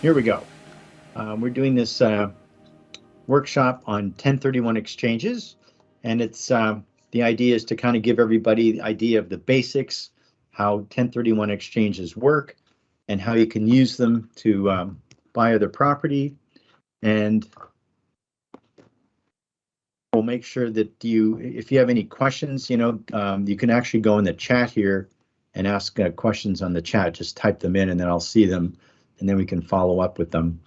here we go. We're doing this workshop on 1031 exchanges, and it's the idea is to kind of give everybody the idea of the basics, how 1031 exchanges work, and how you can use them to buy other property. And we'll make sure that if you have any questions, you can actually go in the chat here and ask questions on the chat. Just type them in and then I'll see them and then we can follow up with them.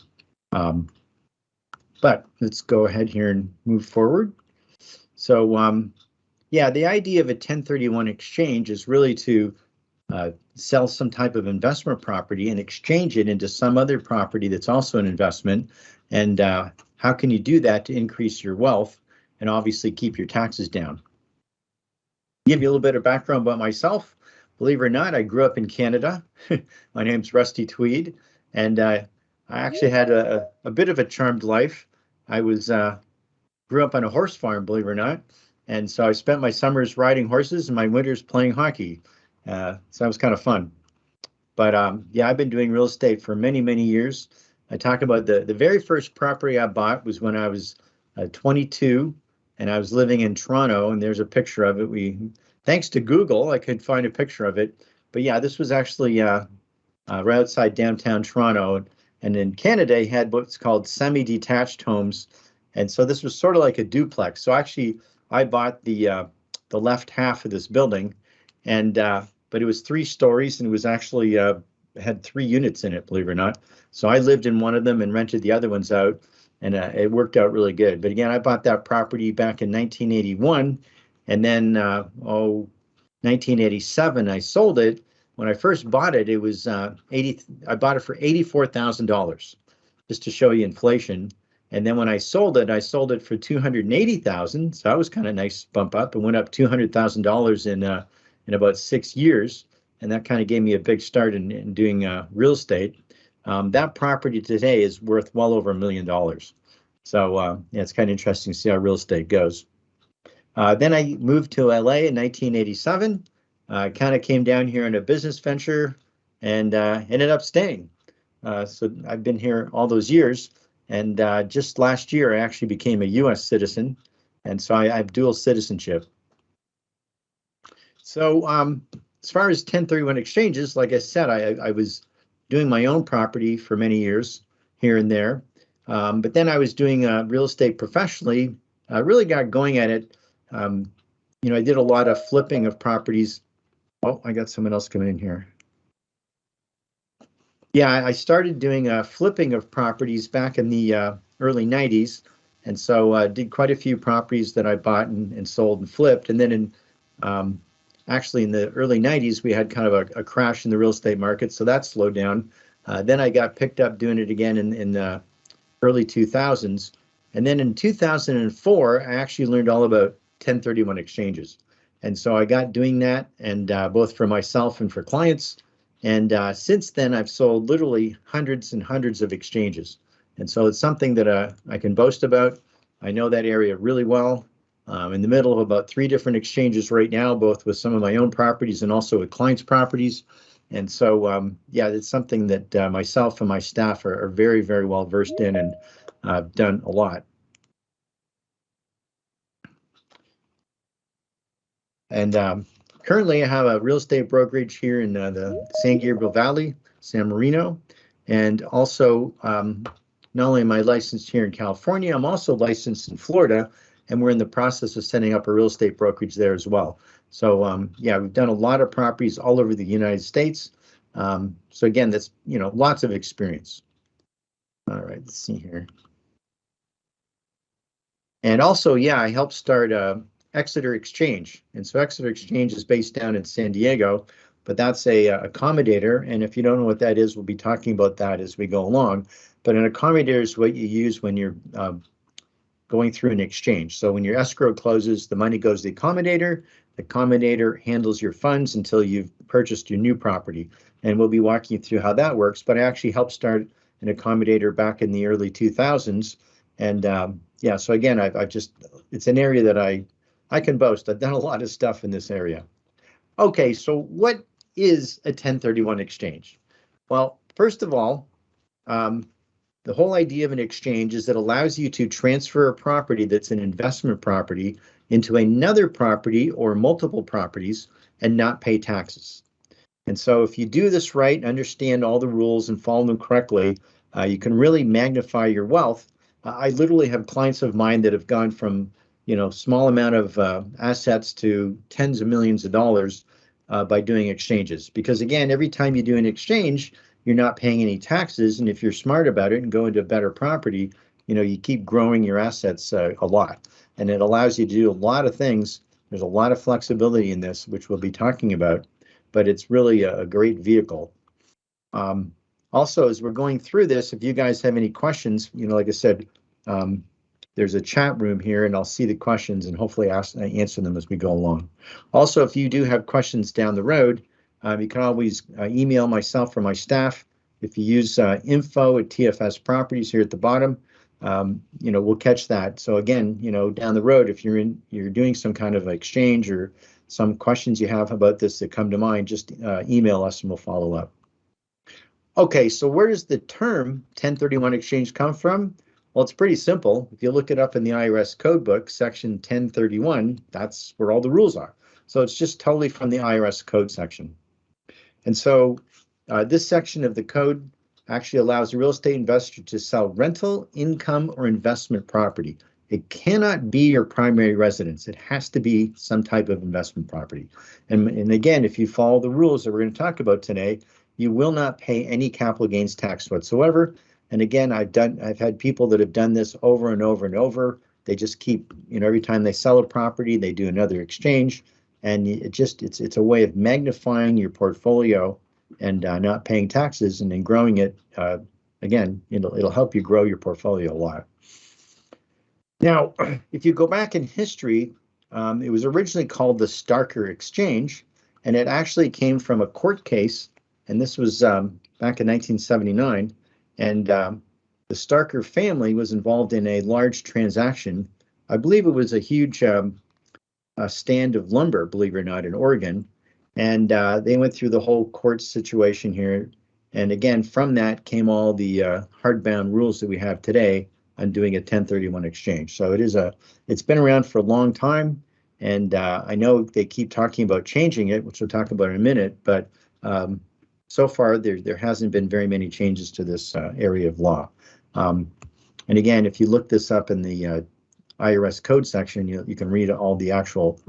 But let's go ahead here and move forward. So yeah, the idea of a 1031 exchange is really to sell some type of investment property and exchange it into some other property that's also an investment. And how can you do that to increase your wealth and obviously keep your taxes down? Give you a little bit of background about myself. Believe it or not, I grew up in Canada. My name's Rusty Tweed, and I actually had a bit of a charmed life. I grew up on a horse farm, believe it or not, and so I spent my summers riding horses and my winters playing hockey. So that was kind of fun. But yeah, I've been doing real estate for many, many years. I talk about the very first property I bought was when I was 22, and I was living in Toronto, and there's a picture of it. Thanks to Google, I could find a picture of it. But yeah, this was actually right outside downtown Toronto. And in Canada, you had what's called semi-detached homes. And so this was sort of like a duplex. So actually, I bought the left half of this building, and but it was 3 stories, and it was actually had 3 units in it, believe it or not. So I lived in one of them and rented the other ones out, and it worked out really good. But again, I bought that property back in 1981, and then 1987 I sold it. When I first bought it, it was I bought it for $84,000, just to show you inflation. And then when I sold it for $280,000. So that was kind of nice bump up. It went up $200,000 in about 6 years, and that kind of gave me a big start in doing real estate. That property today is worth well over $1 million. So yeah, it's kind of interesting to see how real estate goes. Then I moved to LA in 1987. Kind of came down here in a business venture and ended up staying. So I've been here all those years. And just last year, I actually became a U.S. citizen. And so I have dual citizenship. So as far as 1031 exchanges, like I said, I was doing my own property for many years here and there. But then I was doing real estate professionally. I really got going at it. I did a lot of flipping of properties. Oh, I got someone else coming in here. Yeah, I started doing flipping of properties back in the early 90s. And so did quite a few properties that I bought and sold and flipped. And then actually in the early 90s, we had kind of a crash in the real estate market. So that slowed down. Then I got picked up doing it again in the early 2000s. And then in 2004, I actually learned all about 1031 exchanges. And so I got doing that, and both for myself and for clients. And since then, I've sold literally hundreds and hundreds of exchanges. And so it's something that I can boast about. I know that area really well. I'm in the middle of about 3 different exchanges right now, both with some of my own properties and also with clients' properties. And so, yeah, it's something that myself and my staff are very, very well versed in, and I've done a lot. And currently I have a real estate brokerage here in the San Gabriel Valley, San Marino. And also, not only am I licensed here in California, I'm also licensed in Florida, and we're in the process of setting up a real estate brokerage there as well. So yeah, we've done a lot of properties all over the United States. So again, that's, lots of experience. All right, let's see here. And also, yeah, I helped start Exeter Exchange. And so Exeter Exchange is based down in San Diego, but that's a accommodator. And if you don't know what that is, we'll be talking about that as we go along. But an accommodator is what you use when you're going through an exchange. So when your escrow closes, the money goes to the accommodator. The accommodator handles your funds until you've purchased your new property. And we'll be walking you through how that works. But I actually helped start an accommodator back in the early 2000s. And yeah, so again, it's an area that I can boast. I've done a lot of stuff in this area. Okay, so what is a 1031 exchange? Well, first of all, The whole idea of an exchange is it allows you to transfer a property that's an investment property into another property or multiple properties and not pay taxes. And so if you do this right, understand all the rules and follow them correctly, you can really magnify your wealth. I literally have clients of mine that have gone from, small amount of assets to tens of millions of dollars by doing exchanges. Because again, every time you do an exchange, you're not paying any taxes. And if you're smart about it and go into a better property, you keep growing your assets a lot. And it allows you to do a lot of things. There's a lot of flexibility in this, which we'll be talking about, but it's really a great vehicle. Also, as we're going through this, if you guys have any questions, like I said, there's a chat room here and I'll see the questions and hopefully answer them as we go along. Also, if you do have questions down the road, you can always email myself or my staff. If you use info@TFS Properties here at the bottom, we'll catch that. So again, down the road, if you're doing some kind of exchange or some questions you have about this that come to mind, just email us and we'll follow up. Okay, so where does the term 1031 exchange come from? Well, it's pretty simple. If you look it up in the IRS code book, section 1031, that's where all the rules are. So it's just totally from the IRS code section. And so this section of the code actually allows a real estate investor to sell rental, income, or investment property. It cannot be your primary residence. It has to be some type of investment property. And again, if you follow the rules that we're going to talk about today, you will not pay any capital gains tax whatsoever. And again, I've had people that have done this over and over and over. They just keep, every time they sell a property, they do another exchange. And it's a way of magnifying your portfolio and not paying taxes and then growing it. Again, it'll help you grow your portfolio a lot. Now, if you go back in history, it was originally called the Starker Exchange, and it actually came from a court case, and this was back in 1979, and the Starker family was involved in a large transaction. I believe it was a huge stand of lumber, believe it or not, in Oregon, and they went through the whole court situation here, and again, from that came all the hardbound rules that we have today on doing a 1031 exchange. So it's been around for a long time, and I know they keep talking about changing it, which we'll talk about in a minute, but so far there hasn't been very many changes to this area of law. And again, if you look this up in the IRS code section, you can read all the actual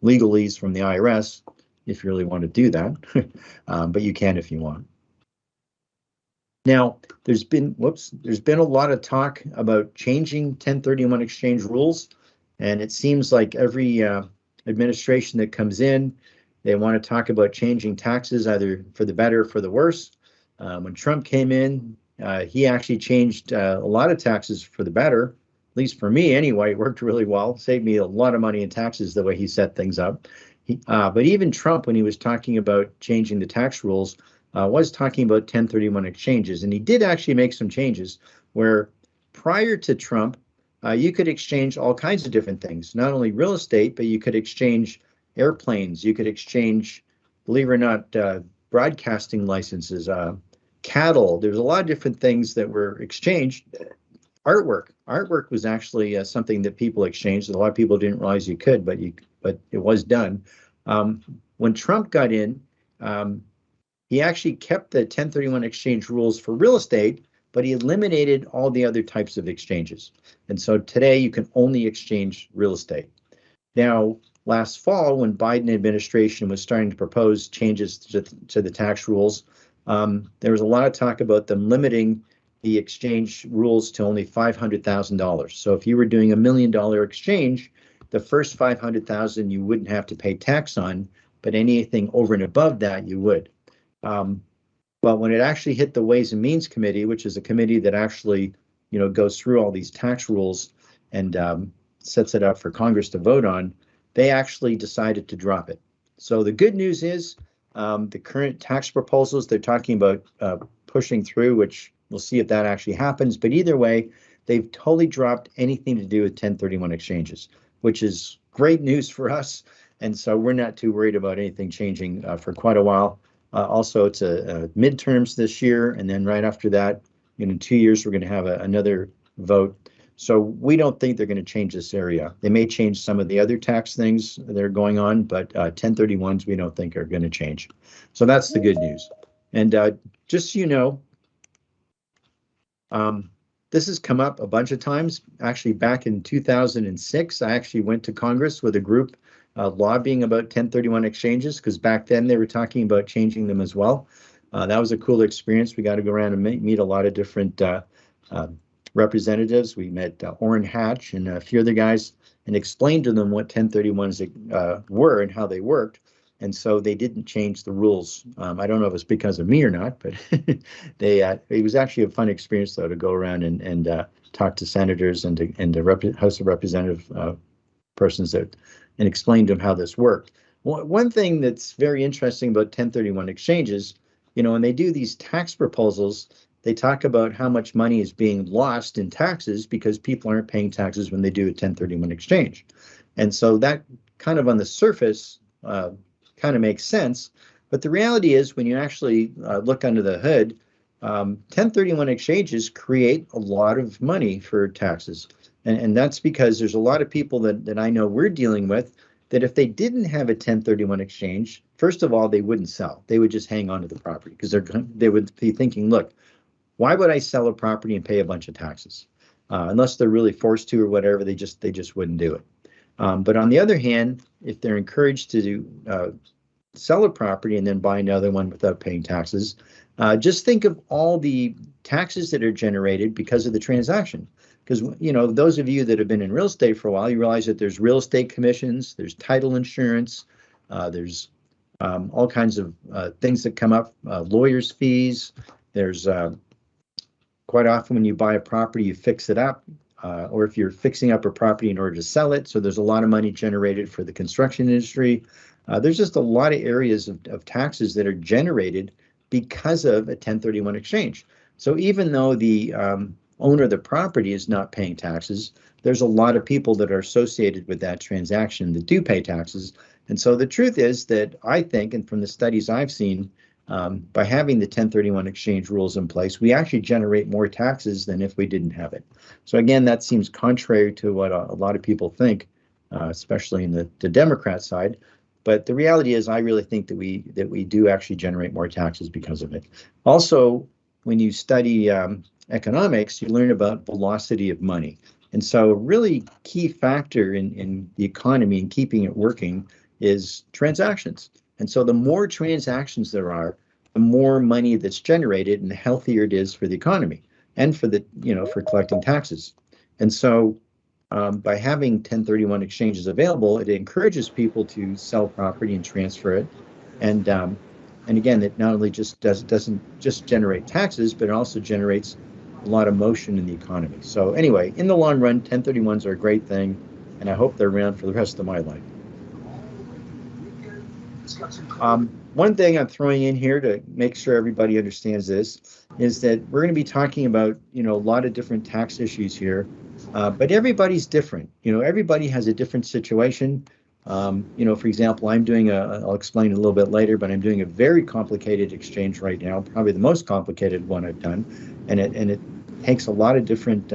legalese from the IRS if you really want to do that, but you can if you want. Now, there's been a lot of talk about changing 1031 exchange rules, and it seems like every administration that comes in, they want to talk about changing taxes either for the better or for the worse. When Trump came in, he actually changed a lot of taxes for the better, at least for me anyway. It worked really well, saved me a lot of money in taxes the way he set things up. But even Trump, when he was talking about changing the tax rules, was talking about 1031 exchanges, and he did actually make some changes where prior to Trump, you could exchange all kinds of different things, not only real estate, but you could exchange airplanes, you could exchange, believe it or not, broadcasting licenses, cattle. There's a lot of different things that were exchanged. Artwork was actually something that people exchanged. A lot of people didn't realize you could, but it was done. When Trump got in, he actually kept the 1031 exchange rules for real estate, but he eliminated all the other types of exchanges. And so today you can only exchange real estate. Now, last fall, when Biden administration was starting to propose changes to the tax rules, there was a lot of talk about them limiting the exchange rules to only $500,000. So if you were doing $1 million exchange, the first $500,000 you wouldn't have to pay tax on, but anything over and above that you would. But when it actually hit the Ways and Means Committee, which is a committee that actually, goes through all these tax rules and sets it up for Congress to vote on, they actually decided to drop it. So the good news is the current tax proposals they're talking about pushing through, which we'll see if that actually happens. But either way, they've totally dropped anything to do with 1031 exchanges, which is great news for us. And so we're not too worried about anything changing for quite a while. Also, it's midterms this year, and then right after that, in 2 years, we're going to have another vote. So we don't think they're going to change this area. They may change some of the other tax things that are going on, but 1031s we don't think are going to change. So that's the good news. And just so you know, this has come up a bunch of times. Actually, back in 2006, I actually went to Congress with a group lobbying about 1031 exchanges, because back then they were talking about changing them as well. That was a cool experience. We got to go around and meet a lot of different representatives. We met Orrin Hatch and a few other guys and explained to them what 1031s were and how they worked. And so they didn't change the rules. I don't know if it's because of me or not, but it was actually a fun experience, though, to go around and talk to senators and to House of Representative persons and explain to them how this worked. One thing that's very interesting about 1031 exchanges, when they do these tax proposals, they talk about how much money is being lost in taxes because people aren't paying taxes when they do a 1031 exchange. And so that kind of on the surface kind of makes sense. But the reality is, when you actually look under the hood, 1031 exchanges create a lot of money for taxes. And that's because there's a lot of people that I know we're dealing with that if they didn't have a 1031 exchange, first of all, they wouldn't sell. They would just hang on to the property because they would be thinking, look, why would I sell a property and pay a bunch of taxes? Unless they're really forced to or whatever, they just wouldn't do it. But on the other hand, if they're encouraged to sell a property and then buy another one without paying taxes, just think of all the taxes that are generated because of the transaction. Because, those of you that have been in real estate for a while, you realize that there's real estate commissions, there's title insurance, there's all kinds of things that come up, lawyers' fees. There's quite often when you buy a property, you fix it up. Or if you're fixing up a property in order to sell it. So there's a lot of money generated for the construction industry. There's just a lot of areas of taxes that are generated because of a 1031 exchange. So even though the owner of the property is not paying taxes, there's a lot of people that are associated with that transaction that do pay taxes. And so the truth is that I think, and from the studies I've seen, by having the 1031 exchange rules in place, we actually generate more taxes than if we didn't have it. So again, that seems contrary to what a lot of people think, especially in the Democrat side. But the reality is, I really think that we do actually generate more taxes because of it. Also, when you study economics, you learn about velocity of money. And so a really key factor in the economy and keeping it working is transactions. And so the more transactions there are, the more money that's generated and the healthier it is for the economy and for for collecting taxes. And so by having 1031 exchanges available, it encourages people to sell property and transfer it. And again, it not only doesn't just generate taxes, but it also generates a lot of motion in the economy. So anyway, in the long run, 1031s are a great thing, and I hope they're around for the rest of my life. One thing I'm throwing in here to make sure everybody understands this is that we're going to be talking about, a lot of different tax issues here, but everybody's different. Everybody has a different situation. For example, I'll explain a little bit later, but I'm doing a very complicated exchange right now, probably the most complicated one I've done, and it takes a lot of different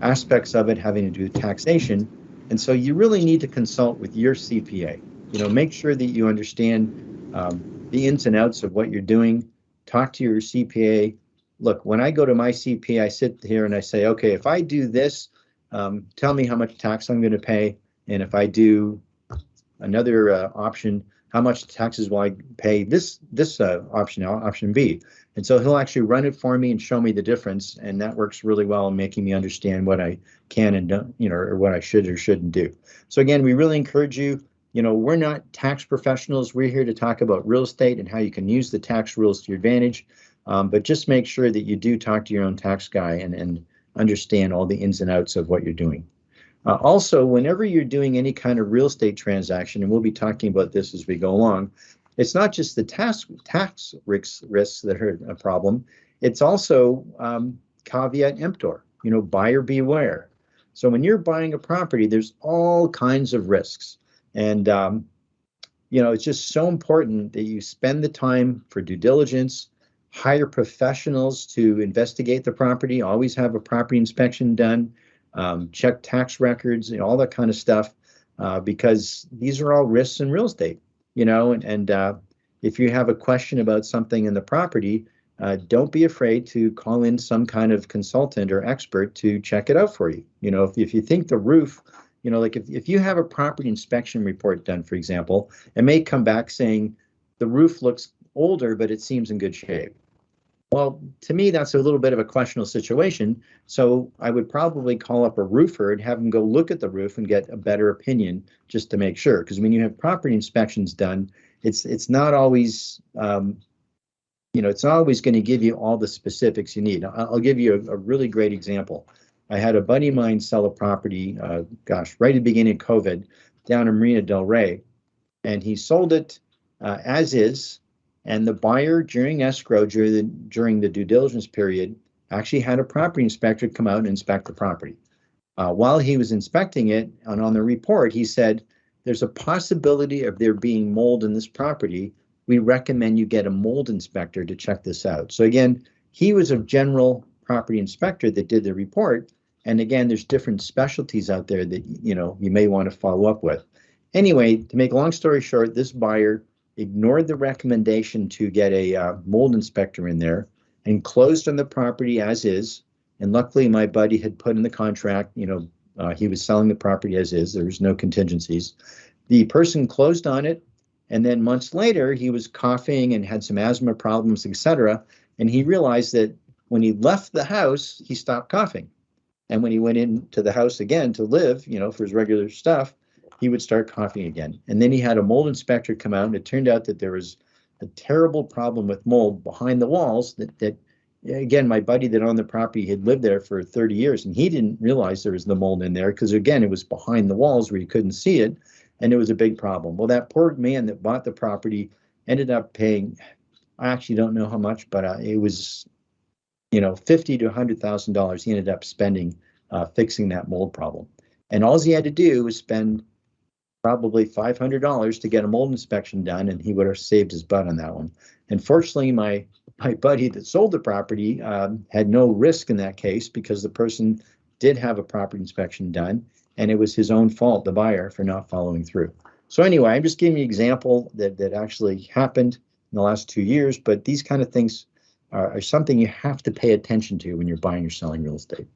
aspects of it having to do with taxation, and so you really need to consult with your CPA. Make sure that you understand the ins and outs of what you're doing. Talk to your CPA. Look, when I go to my CPA, I sit here and I say, okay, if I do this, tell me how much tax I'm going to pay. And if I do another option, how much taxes will I pay this option B? And so he'll actually run it for me and show me the difference. And that works really well in making me understand what I can and don't, or what I should or shouldn't do. So again, we really encourage you. We're not tax professionals. We're here to talk about real estate and how you can use the tax rules to your advantage. But just make sure that you do talk to your own tax guy and understand all the ins and outs of what you're doing. Also, whenever you're doing any kind of real estate transaction, and we'll be talking about this as we go along, it's not just the tax risks that are a problem. It's also caveat emptor, buyer beware. So when you're buying a property, there's all kinds of risks. And, it's just so important that you spend the time for due diligence, hire professionals to investigate the property, always have a property inspection done, check tax records and all that kind of stuff, because these are all risks in real estate, and if you have a question about something in the property, don't be afraid to call in some kind of consultant or expert to check it out for you. If you think the roof, like if you have a property inspection report done, for example, it may come back saying the roof looks older, but it seems in good shape. Well, to me, that's a little bit of a questionable situation. So I would probably call up a roofer and have them go look at the roof and get a better opinion just to make sure. Because when you have property inspections done, it's not always, it's not always going to give you all the specifics you need. I'll give you a really great example. I had a buddy of mine sell a property, right at the beginning of COVID, down in Marina Del Rey, and he sold it as is. And the buyer, during escrow, during the due diligence period, actually had a property inspector come out and inspect the property. While he was inspecting it, and on the report, he said, there's a possibility of there being mold in this property. We recommend you get a mold inspector to check this out. So again, he was a general property inspector that did the report. And again, there's different specialties out there that, you may want to follow up with. Anyway, to make a long story short, this buyer ignored the recommendation to get a mold inspector in there and closed on the property as is. And luckily, my buddy had put in the contract, he was selling the property as is. There was no contingencies. The person closed on it. And then months later, he was coughing and had some asthma problems, etc. And he realized that when he left the house, he stopped coughing. And when he went into the house again to live, for his regular stuff, he would start coughing again. And then he had a mold inspector come out, and it turned out that there was a terrible problem with mold behind the walls that again, my buddy that owned the property had lived there for 30 years, and he didn't realize there was the mold in there because, again, it was behind the walls where you couldn't see it, and it was a big problem. Well, that poor man that bought the property ended up paying, I actually don't know how much, but it was, $50,000 to $100,000 he ended up spending fixing that mold problem. And all he had to do was spend probably $500 to get a mold inspection done, and he would have saved his butt on that one. And fortunately, my buddy that sold the property had no risk in that case because the person did have a property inspection done, and it was his own fault, the buyer, for not following through. So anyway, I'm just giving you an example that actually happened in the last 2 years, but these kind of things are something you have to pay attention to when you're buying or selling real estate.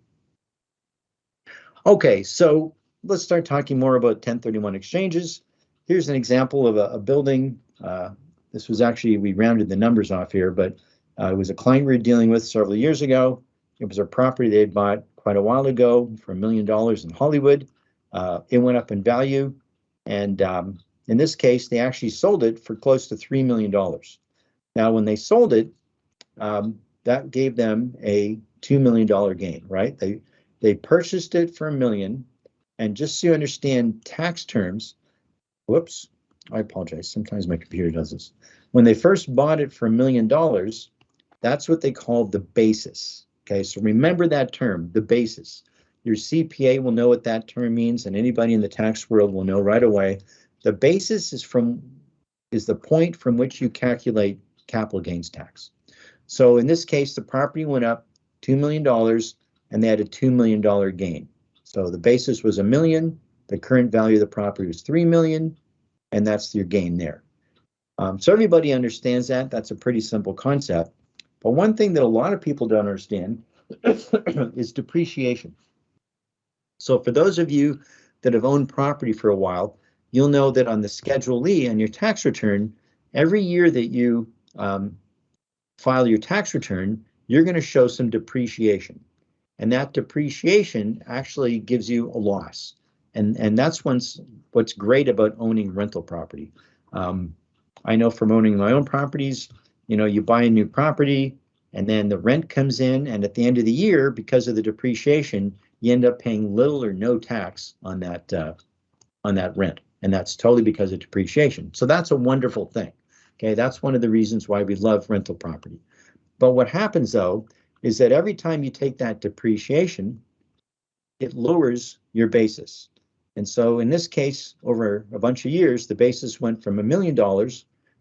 Okay, so let's start talking more about 1031 exchanges. Here's an example of a building. This was actually, we rounded the numbers off here, but it was a client we were dealing with several years ago. It was a property they had bought quite a while ago for $1 million in Hollywood. It went up in value. And in this case, they actually sold it for close to $3 million. Now, when they sold it, that gave them a $2 million gain, right? They purchased it for $1 million. And just so you understand tax terms, whoops, I apologize. Sometimes my computer does this. When they first bought it for $1 million, that's what they call the basis. Okay, so remember that term, the basis. Your CPA will know what that term means, and anybody in the tax world will know right away. The basis is the point from which you calculate capital gains tax. So in this case, the property went up $2 million, and they had a $2 million gain. So the basis was $1 million. The current value of the property was $3 million, and that's your gain there. So everybody understands that. That's a pretty simple concept. But one thing that a lot of people don't understand is depreciation. So for those of you that have owned property for a while, you'll know that on the Schedule E on your tax return, every year that you file your tax return, you're going to show some depreciation. And that depreciation actually gives you a loss. And that's what's great about owning rental property. I know from owning my own properties, you buy a new property and then the rent comes in, and at the end of the year, because of the depreciation, you end up paying little or no tax on that rent. And that's totally because of depreciation. So that's a wonderful thing. Okay, that's one of the reasons why we love rental property. But what happens though, is that every time you take that depreciation, it lowers your basis. And so in this case, over a bunch of years, the basis went from $1 million.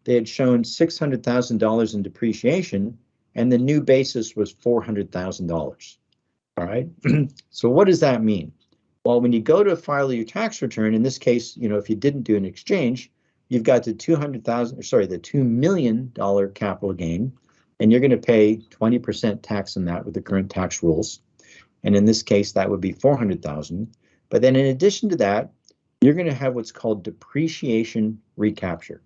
They had shown $600,000 in depreciation, and the new basis was $400,000. All right. So what does that mean? Well, when you go to file your tax return, in this case, if you didn't do an exchange, you've got the $2 million capital gain, and you're going to pay 20% tax on that with the current tax rules. And in this case, that would be $400,000. But then in addition to that, you're going to have what's called depreciation recapture.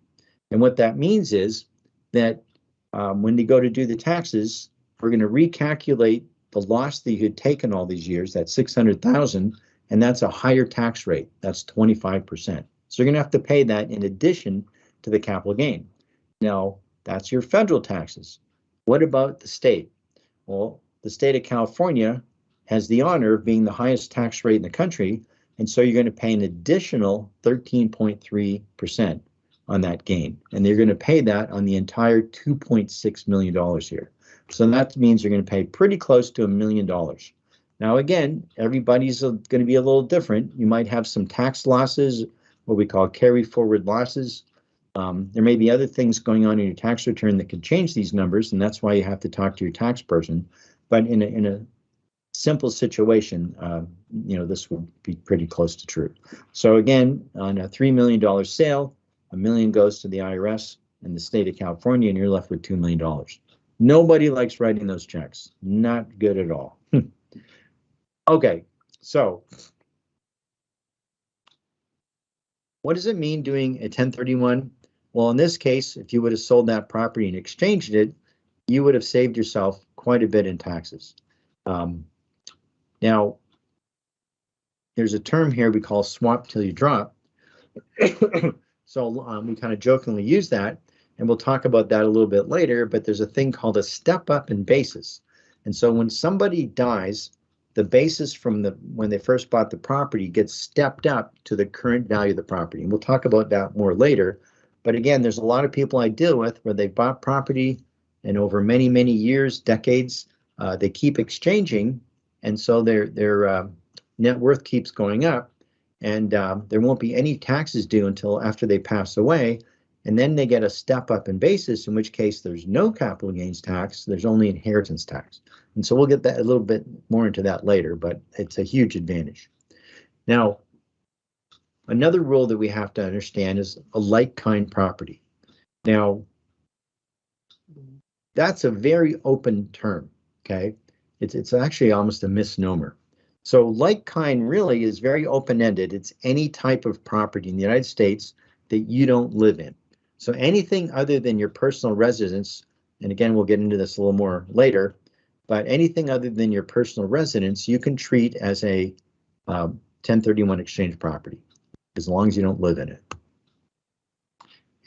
And what that means is that when you go to do the taxes, we're going to recalculate the loss that you had taken all these years, that's $600,000, and that's a higher tax rate. That's 25%. So you're going to have to pay that in addition to the capital gain. Now, that's your federal taxes. What about the state? Well, the state of California has the honor of being the highest tax rate in the country, and so you're going to pay an additional 13.3% on that gain, and they're going to pay that on the entire $2.6 million here. So that means you're going to pay pretty close to $1 million. Now, again, everybody's going to be a little different. You might have some tax losses, what we call carry forward losses. There may be other things going on in your tax return that could change these numbers, and that's why you have to talk to your tax person. But in a simple situation, this would be pretty close to true. So again, on a $3 million sale, $1 million goes to the IRS in the state of California, and you're left with $2 million. Nobody likes writing those checks. Not good at all. Okay, so what does it mean doing a 1031? Well, in this case, if you would have sold that property and exchanged it, you would have saved yourself quite a bit in taxes. Now, there's a term here we call swap till you drop. So we kind of jokingly use that, and we'll talk about that a little bit later, but there's a thing called a step up in basis. And so when somebody dies, the basis from when they first bought the property gets stepped up to the current value of the property. And we'll talk about that more later. But again, there's a lot of people I deal with where they bought property, and over many, many years, decades, they keep exchanging. And so their net worth keeps going up, and there won't be any taxes due until after they pass away. And then they get a step up in basis, in which case there's no capital gains tax, there's only inheritance tax. And so we'll get that a little bit more into that later, but it's a huge advantage. Now, another rule that we have to understand is a like-kind property. Now, that's a very open term, okay? It's actually almost a misnomer. So like-kind really is very open-ended. It's any type of property in the United States that you don't live in. So anything other than your personal residence, and again, we'll get into this a little more later, but anything other than your personal residence, you can treat as a 1031 exchange property, as long as you don't live in it.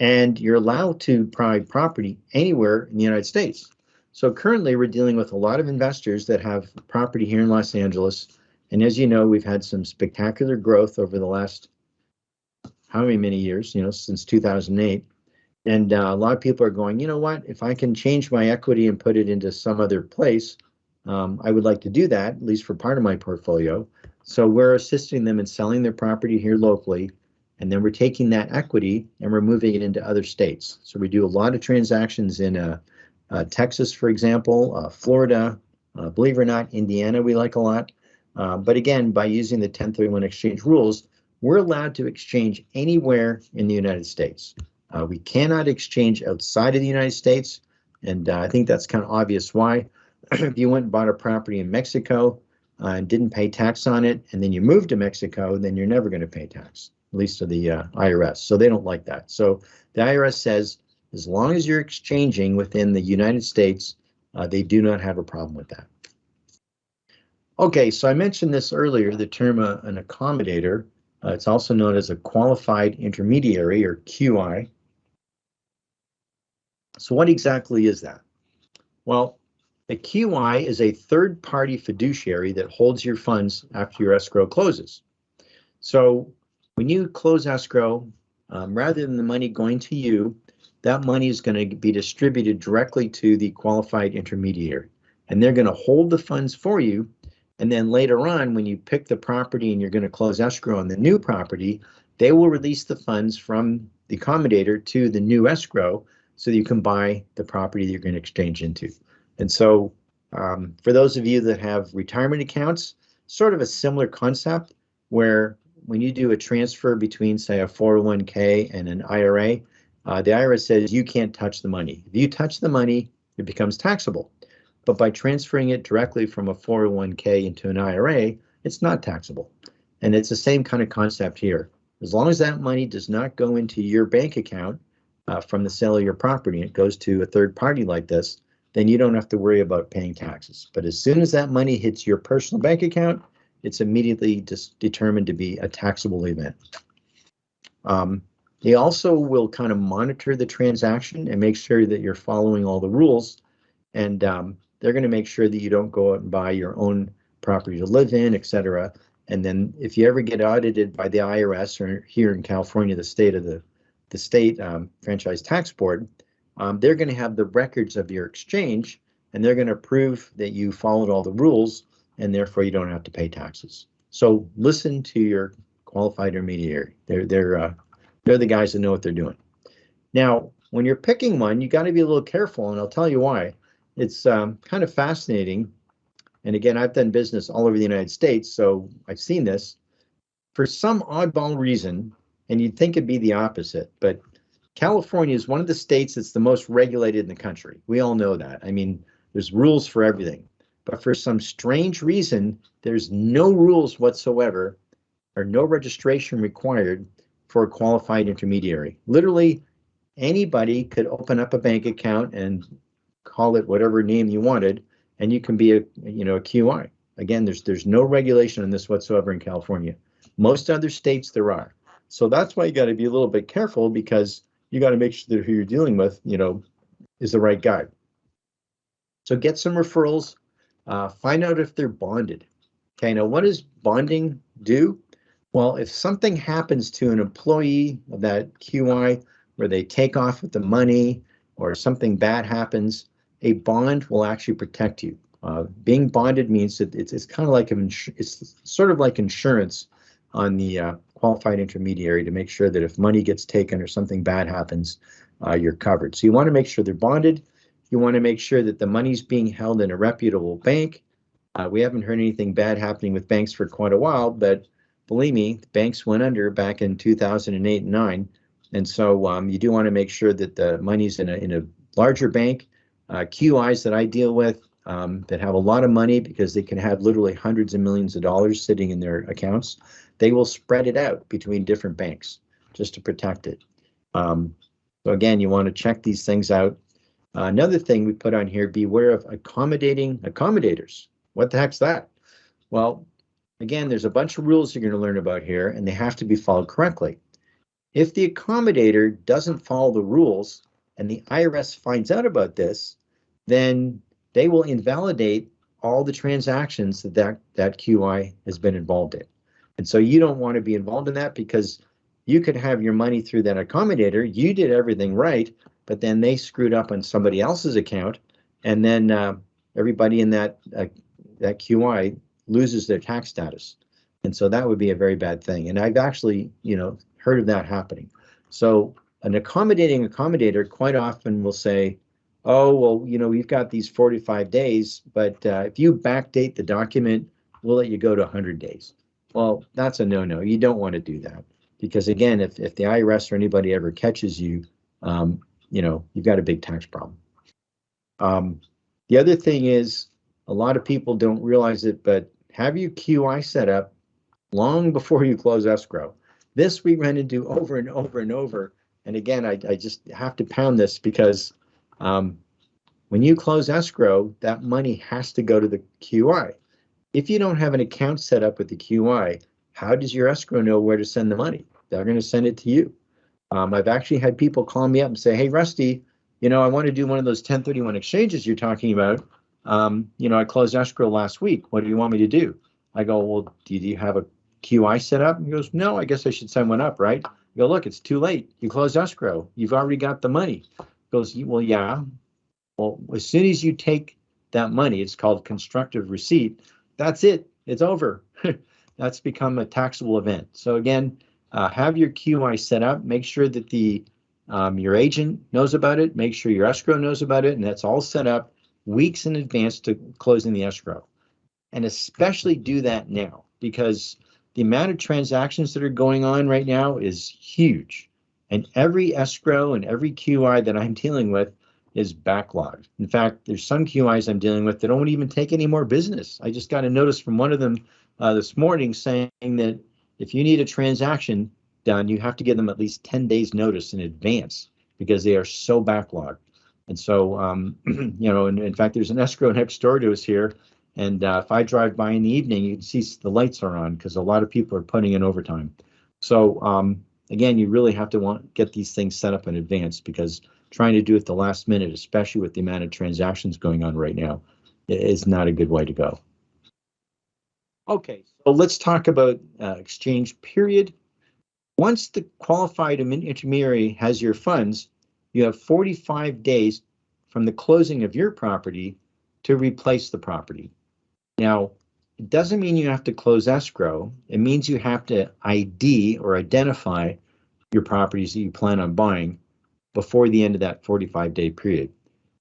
And you're allowed to buy property anywhere in the United States. So currently we're dealing with a lot of investors that have property here in Los Angeles. And as you know, we've had some spectacular growth over the last how many years, since 2008. And a lot of people are going, you know what, if I can change my equity and put it into some other place, I would like to do that, at least for part of my portfolio. So we're assisting them in selling their property here locally, and then we're taking that equity and we're moving it into other states. So we do a lot of transactions in Texas, for example, Florida, believe it or not, Indiana we like a lot. But again, by using the 1031 exchange rules, we're allowed to exchange anywhere in the United States. We cannot exchange outside of the United States, and I think that's kind of obvious why. If you went and bought a property in Mexico and didn't pay tax on it, and then you moved to Mexico, then you're never going to pay tax, at least to the IRS. So they don't like that. So the IRS says, as long as you're exchanging within the United States, they do not have a problem with that. Okay, so I mentioned this earlier, the term an accommodator. It's also known as a qualified intermediary, or QI. So what exactly is that? Well, a QI is a third-party fiduciary that holds your funds after your escrow closes. So when you close escrow, rather than the money going to you, that money is going to be distributed directly to the qualified intermediary. And they're going to hold the funds for you. And then later on, when you pick the property and you're going to close escrow on the new property, they will release the funds from the accommodator to the new escrow so that you can buy the property that you're going to exchange into. And so for those of you that have retirement accounts, sort of a similar concept where when you do a transfer between, say, a 401k and an IRA, the IRS says you can't touch the money. If you touch the money, it becomes taxable. But by transferring it directly from a 401k into an IRA, it's not taxable. And it's the same kind of concept here. As long as that money does not go into your bank account from the sale of your property, it goes to a third party like this, then you don't have to worry about paying taxes. But as soon as that money hits your personal bank account, it's immediately determined to be a taxable event. They also will kind of monitor the transaction and make sure that you're following all the rules. And they're going to make sure that you don't go out and buy your own property to live in, etc. And then if you ever get audited by the IRS, or here in California, the state franchise tax board, they're going to have the records of your exchange, and they're going to prove that you followed all the rules, and therefore you don't have to pay taxes. So listen to your qualified intermediary. They're the guys that know what they're doing. Now, when you're picking one, you got to be a little careful, and I'll tell you why. It's kind of fascinating. And again, I've done business all over the United States, so I've seen this. For some oddball reason, and you'd think it'd be the opposite, but California is one of the states that's the most regulated in the country. We all know that. I mean, there's rules for everything. But for some strange reason, there's no rules whatsoever or no registration required for a qualified intermediary. Literally, anybody could open up a bank account and call it whatever name you wanted, and you can be a QI. Again, there's no regulation on this whatsoever in California. Most other states there are. So that's why you got to be a little bit careful, because you got to make sure that who you're dealing with, is the right guy. So get some referrals. Find out if they're bonded. Okay, now what does bonding do? Well, if something happens to an employee of that QI where they take off with the money or something bad happens, a bond will actually protect you. Being bonded means that it's kind of like it's sort of like insurance on the qualified intermediary to make sure that if money gets taken or something bad happens, you're covered. So you want to make sure they're bonded. You want to make sure that the money's being held in a reputable bank. We haven't heard anything bad happening with banks for quite a while, but believe me, the banks went under back in 2008 and 9. And so you do want to make sure that the money's in a larger bank. QIs that I deal with that have a lot of money, because they can have literally hundreds of millions of dollars sitting in their accounts, they will spread it out between different banks just to protect it. So again, you want to check these things out. Another thing we put on here, beware of accommodating accommodators. What the heck's that? Well, again, there's a bunch of rules you're going to learn about here, and they have to be followed correctly. If the accommodator doesn't follow the rules and the IRS finds out about this, then they will invalidate all the transactions that QI has been involved in. And so you don't want to be involved in that, because you could have your money through that accommodator. You did everything right, but then they screwed up on somebody else's account, and then everybody in that QI loses their tax status. And so that would be a very bad thing. And I've actually, heard of that happening. So an accommodating accommodator quite often will say, oh, well, we've got these 45 days, but if you backdate the document, we'll let you go to 100 days. Well, that's a no-no. You don't want to do that, because again, if the IRS or anybody ever catches you, you've got a big tax problem. The other thing is, a lot of people don't realize it, but have your QI set up long before you close escrow. This we run into over and over and over. And again, I just have to pound this, because when you close escrow, that money has to go to the QI. If you don't have an account set up with the QI, how does your escrow know where to send the money? They're going to send it to you. I've actually had people call me up and say, hey, Rusty, I want to do one of those 1031 exchanges you're talking about. I closed escrow last week. What do you want me to do? I go, well, do you have a QI set up? And he goes, no, I guess I should send one up, right? I go, look, it's too late. You closed escrow. You've already got the money. He goes, well, yeah. Well, as soon as you take that money, it's called constructive receipt. That's it. It's over. That's become a taxable event. So again, have your QI set up. Make sure that your agent knows about it. Make sure your escrow knows about it, and that's all set up. weeks in advance to closing the escrow. And especially do that now, because the amount of transactions that are going on right now is huge. And every escrow and every QI that I'm dealing with is backlogged. In fact, there's some QIs I'm dealing with that don't even take any more business. I just got a notice from one of them this morning saying that if you need a transaction done, you have to give them at least 10 days notice in advance because they are so backlogged. And so, you know, and in fact, there's an escrow next door to us here. And if I drive by in the evening, you can see the lights are on because a lot of people are putting in overtime. So again, you really have to get these things set up in advance, because trying to do it the last minute, especially with the amount of transactions going on right now, is not a good way to go. Okay, so let's talk about exchange period. Once the qualified intermediary has your funds, you have 45 days from the closing of your property to replace the property. Now, it doesn't mean you have to close escrow. It means you have to ID or identify your properties that you plan on buying before the end of that 45-day period.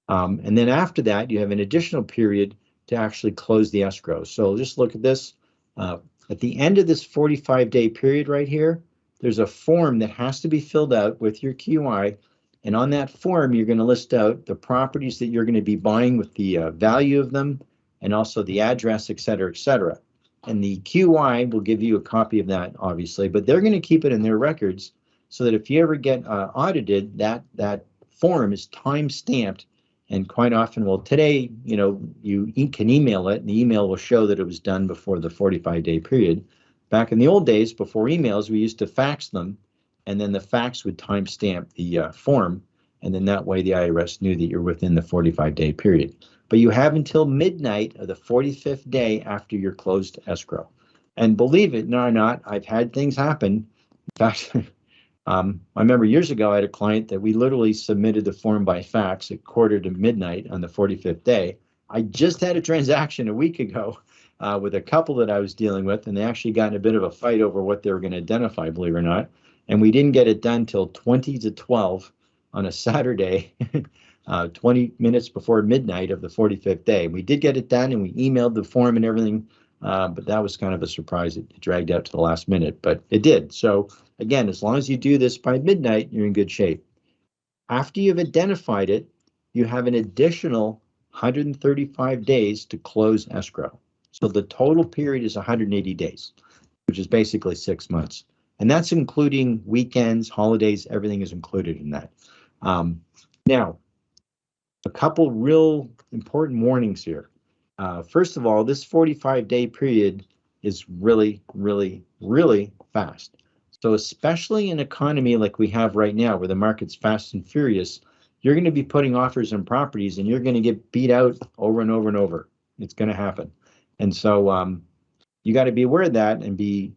And then after that, you have an additional period to actually close the escrow. So just look at this. At the end of this 45-day period right here, there's a form that has to be filled out with your QI. And on that form, you're going to list out the properties that you're going to be buying with the value of them, and also the address, et cetera, et cetera. And the QI will give you a copy of that, obviously, but they're going to keep it in their records so that if you ever get audited, that form is time-stamped. And quite often, well, today, you know, you can email it, and the email will show that it was done before the 45-day period. Back in the old days, before emails, we used to fax them, and then the fax would timestamp the form, and then that way the IRS knew that you're within the 45-day period. But you have until midnight of the 45th day after your closed escrow. And believe it or not, I've had things happen. In fact, I remember years ago, I had a client that we literally submitted the form by fax at 1:45 on the 45th day. I just had a transaction a week ago with a couple that I was dealing with, and they actually got in a bit of a fight over what they were going to identify, believe it or not. And we didn't get it done till 20 to 12 on a Saturday, 20 minutes before midnight of the 45th day. We did get it done, and we emailed the form and everything, but that was kind of a surprise. It dragged out to the last minute, but it did. So again, as long as you do this by midnight, you're in good shape. After you've identified it, you have an additional 135 days to close escrow. So the total period is 180 days, which is basically 6 months. And that's including weekends, holidays, everything is included in that. Now, a couple real important warnings here. First of all, this 45-day period is really, really, really fast. So especially in an economy like we have right now, where the market's fast and furious, you're going to be putting offers on properties and you're going to get beat out over and over and over. It's going to happen. And so you got to be aware of that and be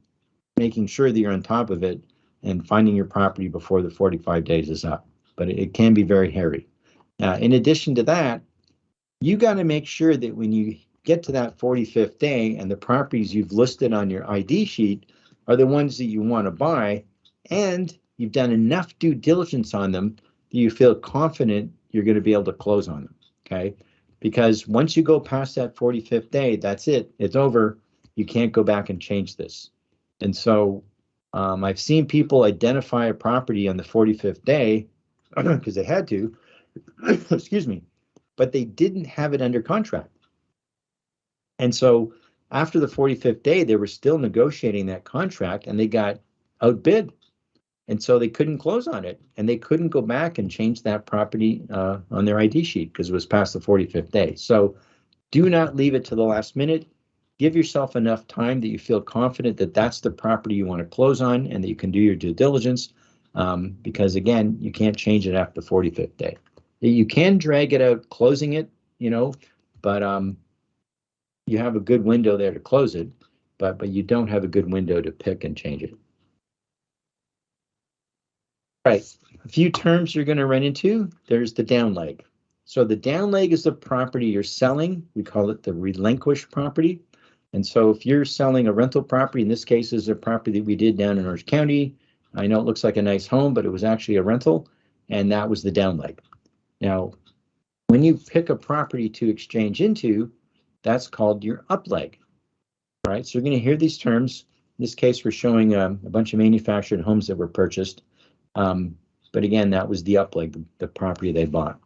making sure that you're on top of it and finding your property before the 45 days is up. But it can be very hairy. In addition to that, you got to make sure that when you get to that 45th day and the properties you've listed on your ID sheet are the ones that you want to buy, and you've done enough due diligence on them that you feel confident you're going to be able to close on them, okay? Because once you go past that 45th day, that's it. It's over. You can't go back and change this. And so I've seen people identify a property on the 45th day because they had to, excuse me, but they didn't have it under contract. And so after the 45th day, they were still negotiating that contract and they got outbid. And so they couldn't close on it, and they couldn't go back and change that property on their ID sheet because it was past the 45th day. So do not leave it to the last minute. Give yourself enough time that you feel confident that that's the property you want to close on and that you can do your due diligence, because again, you can't change it after the 45th day. You can drag it out closing it, you know, but you have a good window there to close it, but you don't have a good window to pick and change it. Right, a few terms you're going to run into. There's the down leg. So the down leg is the property you're selling. We call it the relinquished property. And so if you're selling a rental property, in this case is a property that we did down in Orange County. I know it looks like a nice home, but it was actually a rental, and that was the down leg. Now, When you pick a property to exchange into, that's called your upleg. All right, so you're going to hear these terms. In this case, we're showing a bunch of manufactured homes that were purchased. But again, that was the upleg, the property they bought.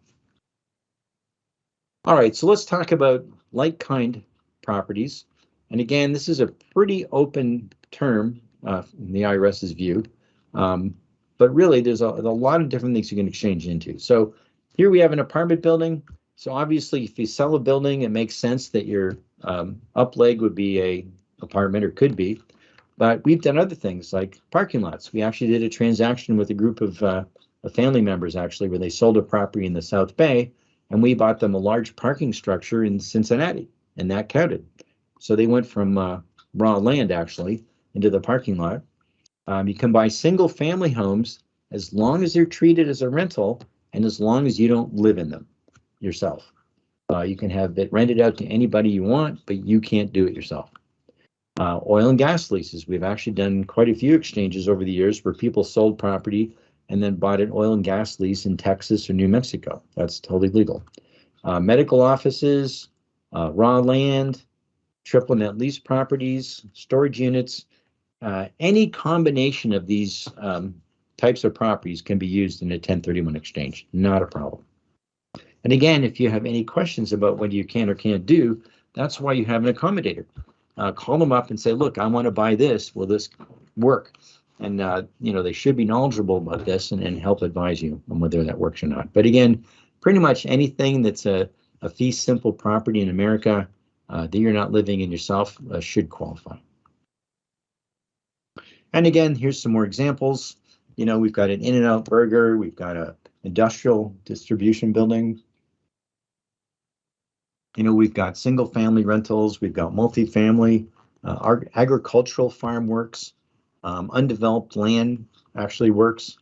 All right, so let's talk about like-kind properties. And again, this is a pretty open term in the IRS's view. But really, there's a lot of different things you can exchange into. So here we have an apartment building. So obviously, if you sell a building, it makes sense that your upleg would be a apartment, or could be. But we've done other things like parking lots. We actually did a transaction with a group of family members, actually, where they sold a property in the South Bay, and we bought them a large parking structure in Cincinnati, and that counted. So they went from raw land, actually, into the parking lot. You can buy single family homes as long as they're treated as a rental and as long as you don't live in them yourself. You can have it rented out to anybody you want, but you can't do it yourself. Oil and gas leases. We've actually done quite a few exchanges over the years where people sold property and then bought an oil and gas lease in Texas or New Mexico. That's totally legal. Medical offices, raw land, triple net lease properties, storage units, any combination of these types of properties can be used in a 1031 exchange, not a problem. And again, if you have any questions about what you can or can't do, that's why you have an accommodator. Call them up and say, look, I want to buy this. Will this work? And, they should be knowledgeable about this and help advise you on whether that works or not. But again, pretty much anything that's a fee simple property in America that you're not living in yourself should qualify. And again, here's some more examples. We've got an In-N-Out burger. We've got a industrial distribution building. We've got single family rentals. We've got multifamily, agricultural farm works, undeveloped land actually works,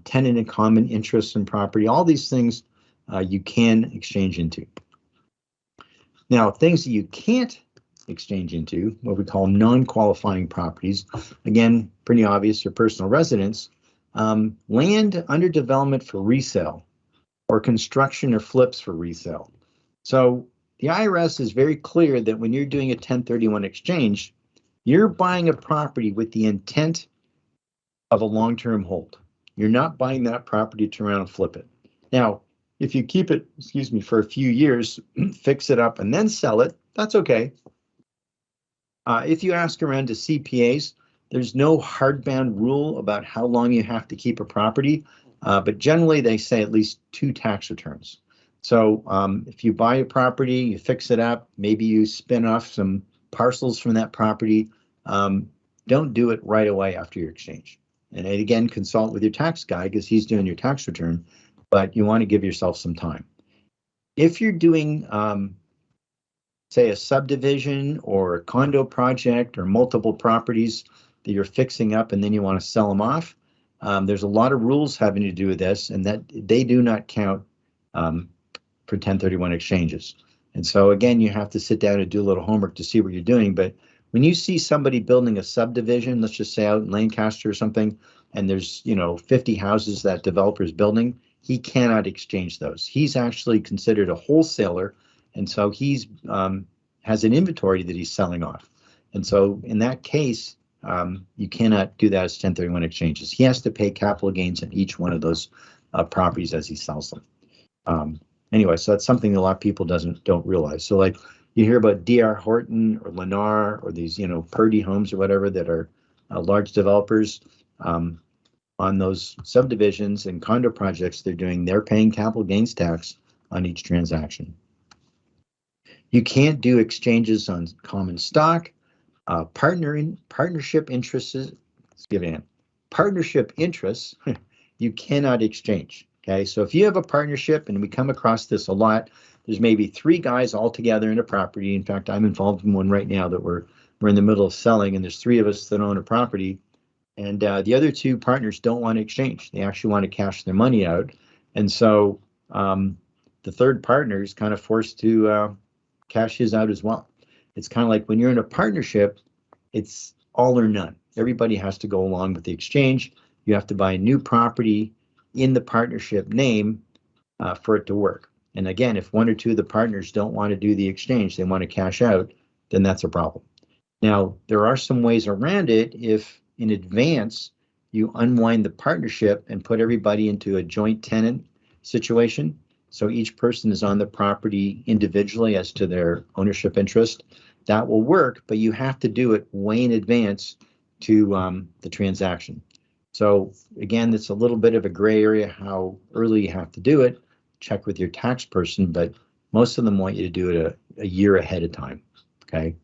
tenant in common interest in property. All these things you can exchange into. Now, things that you can't exchange into, what we call non-qualifying properties, again, pretty obvious, your personal residence, land under development for resale, or construction or flips for resale. So the IRS is very clear that when you're doing a 1031 exchange, you're buying a property with the intent of a long-term hold. You're not buying that property to turn around and flip it. Now, if you keep it, for a few years, fix it up and then sell it, that's okay. If you ask around to CPAs, there's no hardbound rule about how long you have to keep a property, but generally they say at least 2 tax returns. So if you buy a property, you fix it up, maybe you spin off some parcels from that property, don't do it right away after your exchange. And again, consult with your tax guy because he's doing your tax return, but you want to give yourself some time. If you're doing, say, a subdivision or a condo project or multiple properties that you're fixing up and then you want to sell them off, there's a lot of rules having to do with this, and that they do not count for 1031 exchanges. And so again, you have to sit down and do a little homework to see what you're doing. But when you see somebody building a subdivision, let's just say out in Lancaster or something, and there's 50 houses that developer's building, he cannot exchange those. He's actually considered a wholesaler, and so he's has an inventory that he's selling off. And so in that case, you cannot do that as 1031 exchanges. He has to pay capital gains on each one of those properties as he sells them. Anyway, so that's something a lot of people don't realize. So like you hear about D.R. Horton or Lennar or these, Purdy Homes or whatever that are large developers on those subdivisions and condo projects they're paying capital gains tax on each transaction. You can't do exchanges on common stock, partnership interests. Partnership interests you cannot exchange. Okay, so if you have a partnership, and we come across this a lot, there's maybe 3 guys all together in a property. In fact, I'm involved in one right now that we're in the middle of selling, and there's 3 of us that own a property, and the other 2 partners don't want to exchange. They actually want to cash their money out, and so the third partner is kind of forced to cash his out as well. It's kind of like when you're in a partnership, it's all or none. Everybody has to go along with the exchange. You have to buy a new property in the partnership name for it to work. And again, if one or two of the partners don't want to do the exchange, they want to cash out, then that's a problem. Now, there are some ways around it if in advance you unwind the partnership and put everybody into a joint tenant situation. So each person is on the property individually as to their ownership interest. That will work, but you have to do it way in advance to the transaction. So again, it's a little bit of a gray area how early you have to do it. Check with your tax person, but most of them want you to do it a year ahead of time. Okay.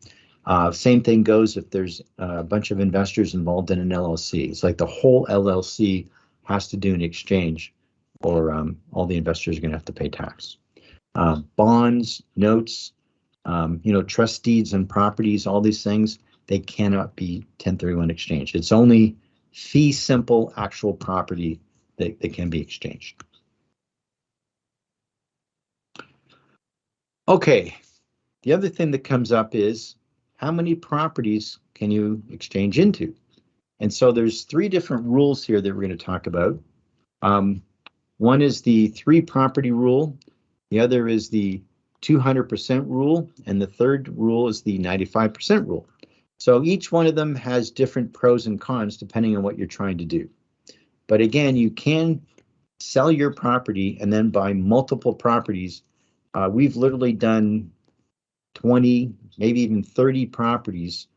Same thing goes if there's a bunch of investors involved in an LLC. It's like the whole LLC has to do an exchange, or all the investors are going to have to pay tax. Bonds, notes, trust deeds and properties, all these things, they cannot be 1031 exchanged. It's only fee simple actual property that can be exchanged. Okay, the other thing that comes up is how many properties can you exchange into? And so there's three different rules here that we're going to talk about. One is the 3-property rule, the other is the 200% rule, and the third rule is the 95% rule. So each one of them has different pros and cons depending on what you're trying to do. But again, you can sell your property and then buy multiple properties. We've literally done 20, maybe even 30 properties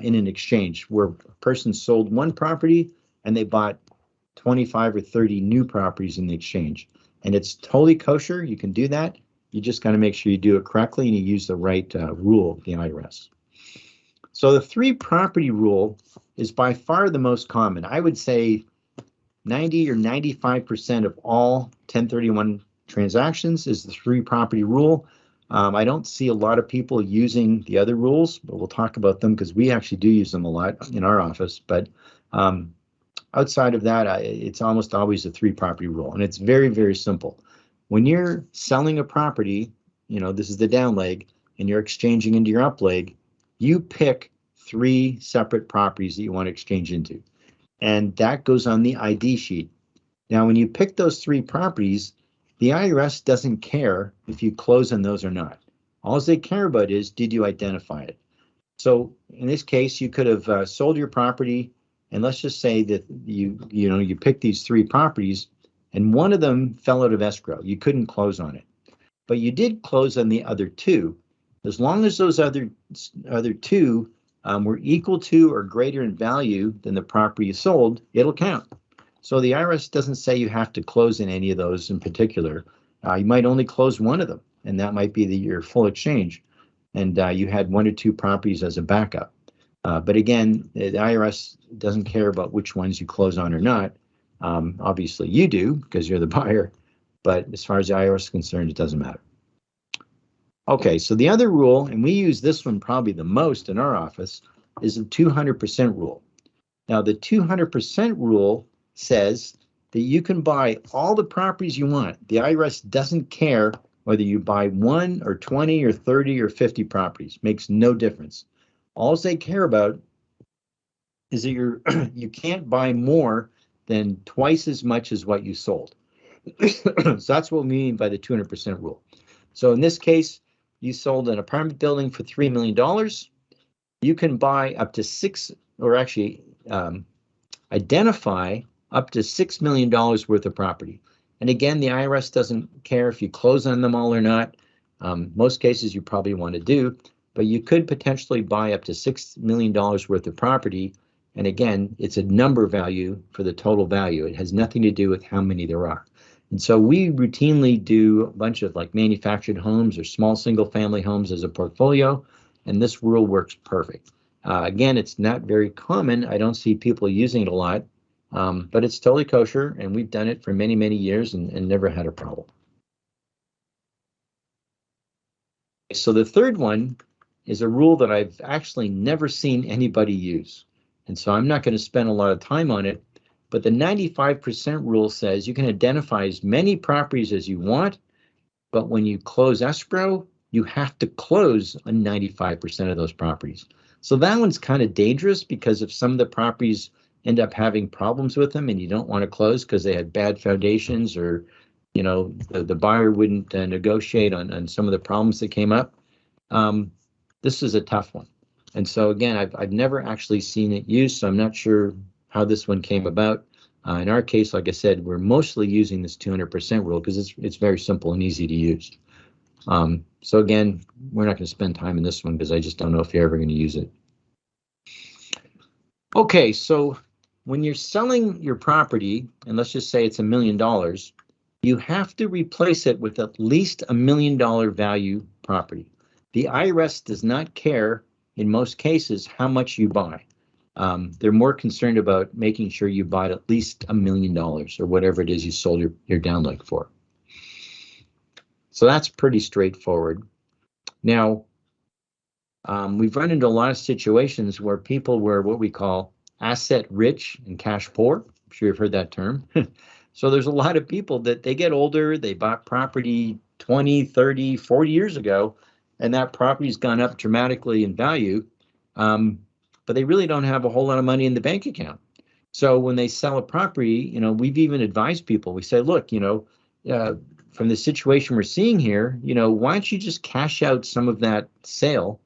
in an exchange where a person sold one property and they bought 25 or 30 new properties in the exchange. And it's totally kosher. You can do that. You just got to make sure you do it correctly and you use the right rule of the IRS. So the 3-property rule is by far the most common. I would say 90 or 95% of all 1031 transactions is the 3-property rule. I don't see a lot of people using the other rules, but we'll talk about them because we actually do use them a lot in our office. But outside of that, it's almost always a 3-property rule, and it's very, very simple. When you're selling a property, this is the down leg, and you're exchanging into your up leg, you pick 3 separate properties that you want to exchange into, and that goes on the ID sheet. Now, when you pick those 3 properties, the IRS doesn't care if you close on those or not. All they care about is, did you identify it? So in this case, you could have sold your property, and let's just say that you picked these 3 properties, and one of them fell out of escrow. You couldn't close on it, but you did close on the other 2. As long as those other 2 were equal to or greater in value than the property you sold, it'll count. So the IRS doesn't say you have to close in any of those in particular. You might only close one of them, and that might be your full exchange. And you had 1 or 2 properties as a backup. But again, the IRS doesn't care about which ones you close on or not. Obviously you do because you're the buyer, but as far as the IRS is concerned, it doesn't matter. Okay, so the other rule, and we use this one probably the most in our office, is the 200% rule. Now, the 200% rule says that you can buy all the properties you want. The IRS doesn't care whether you buy 1 or 20 or 30 or 50 properties. Makes no difference. All they care about is that you can't buy more than twice as much as what you sold. So that's what we mean by the 200% rule. So in this case, you sold an apartment building for $3 million. You can buy up to 6, or actually identify up to $6 million worth of property. And again, the IRS doesn't care if you close on them all or not. Most cases you probably want to do, but you could potentially buy up to $6 million worth of property. And again, it's a number value for the total value. It has nothing to do with how many there are. And so we routinely do a bunch of like manufactured homes or small single family homes as a portfolio, and this rule works perfect. Again, it's not very common. I don't see people using it a lot, but it's totally kosher, and we've done it for many, many years and never had a problem. So the third one is a rule that I've actually never seen anybody use. And so I'm not going to spend a lot of time on it, but the 95% rule says you can identify as many properties as you want, but when you close escrow, you have to close on 95% of those properties. So that one's kind of dangerous because if some of the properties end up having problems with them and you don't want to close because they had bad foundations or the buyer wouldn't negotiate on some of the problems that came up. This is a tough one. And so again, I've never actually seen it used, so I'm not sure how this one came about. In our case, like I said, we're mostly using this 200% rule because it's very simple and easy to use. So again, we're not going to spend time in this one because I just don't know if you're ever going to use it. Okay, so when you're selling your property, and let's just say it's $1 million, you have to replace it with at least $1 million value property. The IRS does not care, in most cases, how much you buy. They're more concerned about making sure you bought at least $1 million or whatever it is you sold your downleg for. So that's pretty straightforward. Now, we've run into a lot of situations where people were what we call asset rich and cash poor. I'm sure you've heard that term. So there's a lot of people that they get older, they bought property 20, 30, 40 years ago, and that property's gone up dramatically in value, but they really don't have a whole lot of money in the bank account. So when they sell a property, we've even advised people, we say, look, from the situation we're seeing here, why don't you just cash out some of that sale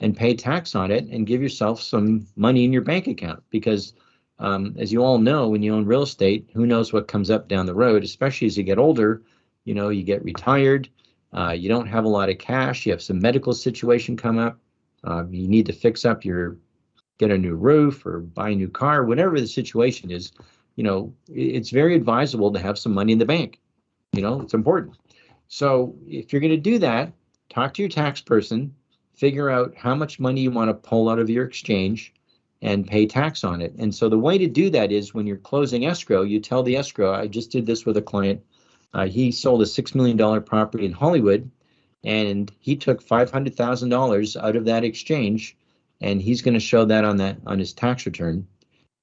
and pay tax on it and give yourself some money in your bank account? Because as you all know, when you own real estate, who knows what comes up down the road, especially as you get older, you get retired, you don't have a lot of cash, you have some medical situation come up, you need to fix up get a new roof or buy a new car, whatever the situation is, it's very advisable to have some money in the bank. It's important. So if you're going to do that, talk to your tax person, figure out how much money you want to pull out of your exchange and pay tax on it. And so the way to do that is when you're closing escrow, you tell the escrow, I just did this with a client. He sold a $6 million property in Hollywood, and he took $500,000 out of that exchange, and he's going to show that on his tax return.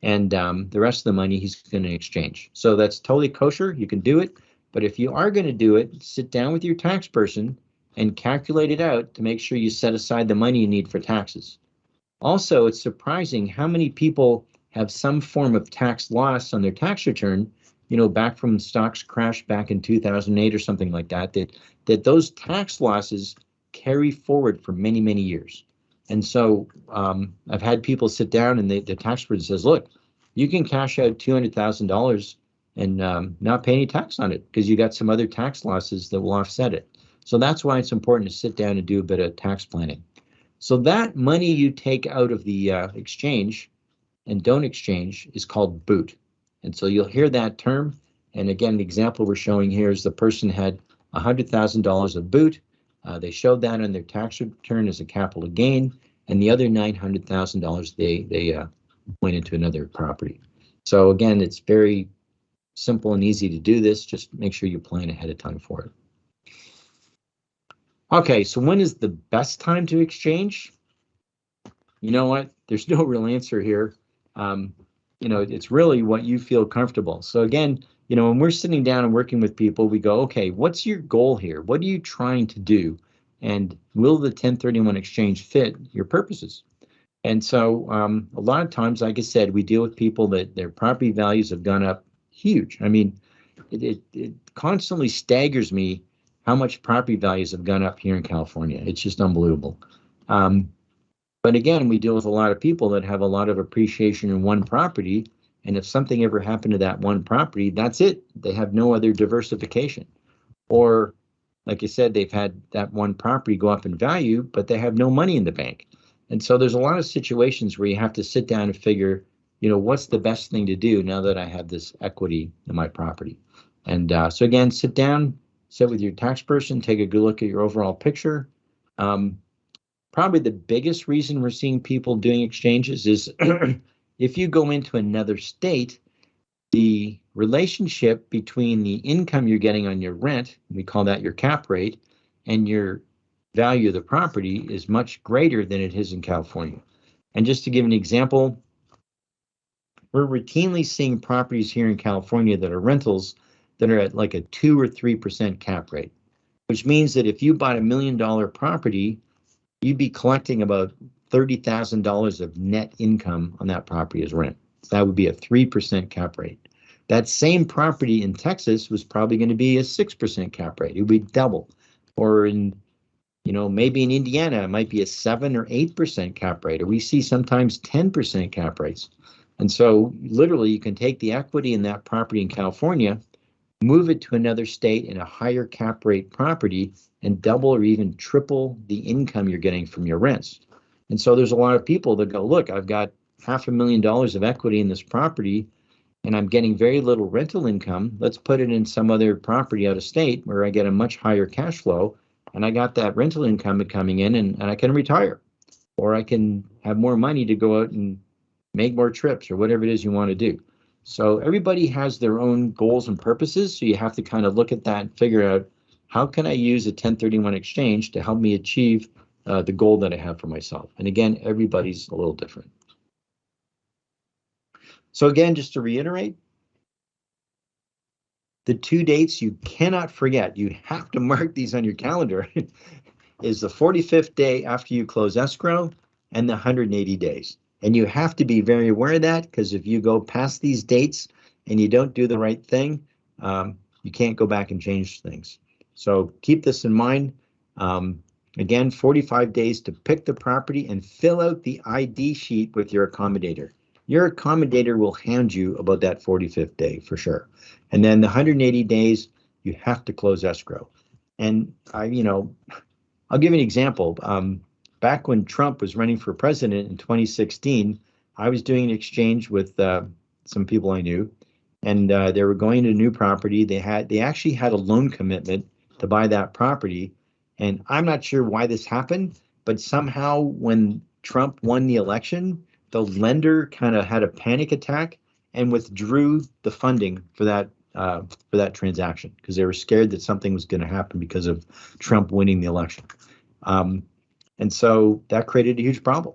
And the rest of the money he's going to exchange. So that's totally kosher. You can do it. But if you are going to do it, sit down with your tax person and calculate it out to make sure you set aside the money you need for taxes. Also, it's surprising how many people have some form of tax loss on their tax return, back from stocks crashed back in 2008 or something like that, that those tax losses carry forward for many, many years. And so I've had people sit down and the tax person says, look, you can cash out $200,000 and not pay any tax on it because you got some other tax losses that will offset it. So that's why it's important to sit down and do a bit of tax planning. So that money you take out of the exchange and don't exchange is called boot. And so you'll hear that term. And again, the example we're showing here is the person had $100,000 of boot. They showed that on their tax return as a capital gain, and the other $900,000 they went into another property. So again, it's very simple and easy to do this. Just make sure you plan ahead of time for it. Okay, so when is the best time to exchange? You know what? There's no real answer here. It's really what you feel comfortable. So again, when we're sitting down and working with people, we go, okay, what's your goal here? What are you trying to do? And will the 1031 exchange fit your purposes? And so a lot of times, like I said, we deal with people that their property values have gone up huge. I mean, it constantly staggers me how much property values have gone up here in California. It's just unbelievable. But again, we deal with a lot of people that have a lot of appreciation in one property. And if something ever happened to that one property, that's it. They have no other diversification. Or, like I said, they've had that one property go up in value, but they have no money in the bank. And so there's a lot of situations where you have to sit down and figure, what's the best thing to do now that I have this equity in my property? And so again, sit with your tax person, take a good look at your overall picture. Probably the biggest reason we're seeing people doing exchanges is if you go into another state, the relationship between the income you're getting on your rent, we call that your cap rate, and your value of the property is much greater than it is in California. And just to give an example, we're routinely seeing properties here in California that are rentals that are at like a 2 or 3% cap rate, which means that if you bought $1 million property, you'd be collecting about $30,000 of net income on that property as rent. So that would be a 3% cap rate. That same property in Texas was probably going to be a 6% cap rate. It would be double. Or in, maybe in Indiana, it might be a 7 or 8% cap rate, or we see sometimes 10% cap rates. And so literally you can take the equity in that property in California, move it to another state in a higher cap rate property, and double or even triple the income you're getting from your rents. And so there's a lot of people that go, look, I've got $500,000 of equity in this property and I'm getting very little rental income. Let's put it in some other property out of state where I get a much higher cash flow and I got that rental income coming in, and I can retire, or I can have more money to go out and make more trips or whatever it is you want to do. So everybody has their own goals and purposes. So you have to kind of look at that and figure out, how can I use a 1031 exchange to help me achieve the goal that I have for myself? And again, everybody's a little different. So again, just to reiterate, the 2 dates you cannot forget, you have to mark these on your calendar, is the 45th day after you close escrow and the 180 days. And you have to be very aware of that, because if you go past these dates and you don't do the right thing, you can't go back and change things. So keep this in mind. Again, 45 days to pick the property and fill out the ID sheet with your accommodator. Your accommodator will hand you about that 45th day for sure. And then the 180 days, you have to close escrow. And I'll give you an example. Back when Trump was running for president in 2016, I was doing an exchange with some people I knew, and they were going to a new property. They actually had a loan commitment to buy that property. And I'm not sure why this happened, but somehow when Trump won the election, the lender kind of had a panic attack and withdrew the funding for that transaction, because they were scared that something was going to happen because of Trump winning the election. And so that created a huge problem.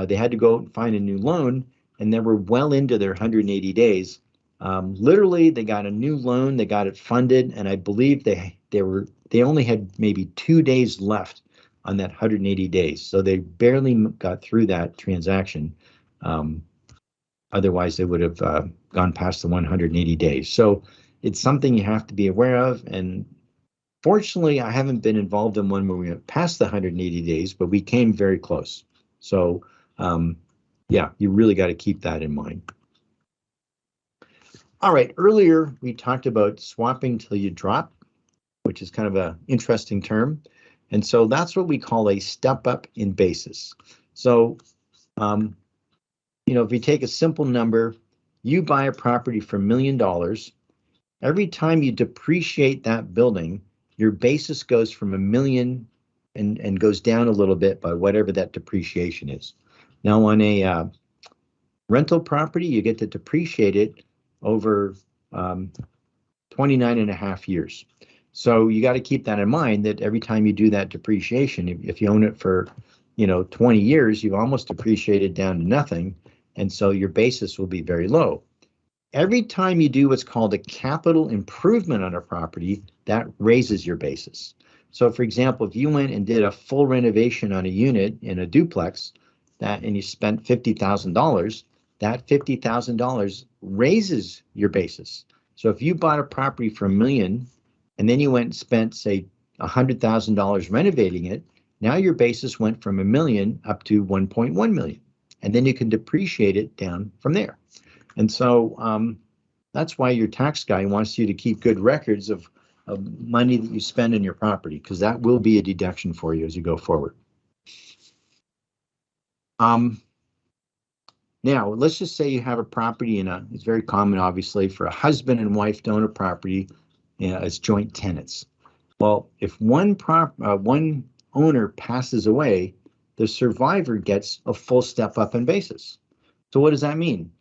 They had to go and find a new loan, and they were well into their 180 days. Literally, they got a new loan, they got it funded, and I believe they only had maybe 2 days left on that 180 days. So they barely got through that transaction. Otherwise, they would have gone past the 180 days. So it's something you have to be aware of. And fortunately, I haven't been involved in one where we went past the 180 days, but we came very close. So yeah, you really got to keep that in mind. All right, earlier we talked about swapping till you drop, which is kind of an interesting term. And so that's what we call a step up in basis. So, if you take a simple number, you buy a property for $1 million. Every time you depreciate that building, your basis goes from $1 million and goes down a little bit by whatever that depreciation is. Now on a rental property, you get to depreciate it over 29 and a half years. So you got to keep that in mind, that every time you do that depreciation, if you own it for 20 years, you've almost depreciated down to nothing. And so your basis will be very low. Every time you do what's called a capital improvement on a property, that raises your basis. So for example, if you went and did a full renovation on a unit in a duplex and you spent $50,000, that $50,000 raises your basis. So if you bought a property for $1 million and then you went and spent, say, $100,000 renovating it, now your basis went from $1 million up to $1.1 million. And then you can depreciate it down from there. And so that's why your tax guy wants you to keep good records of money that you spend in your property, because that will be a deduction for you as you go forward. Now, let's just say you have a property it's very common, obviously, for a husband and wife to own a property as joint tenants. Well, if one owner passes away, the survivor gets a full step up in basis. So what does that mean?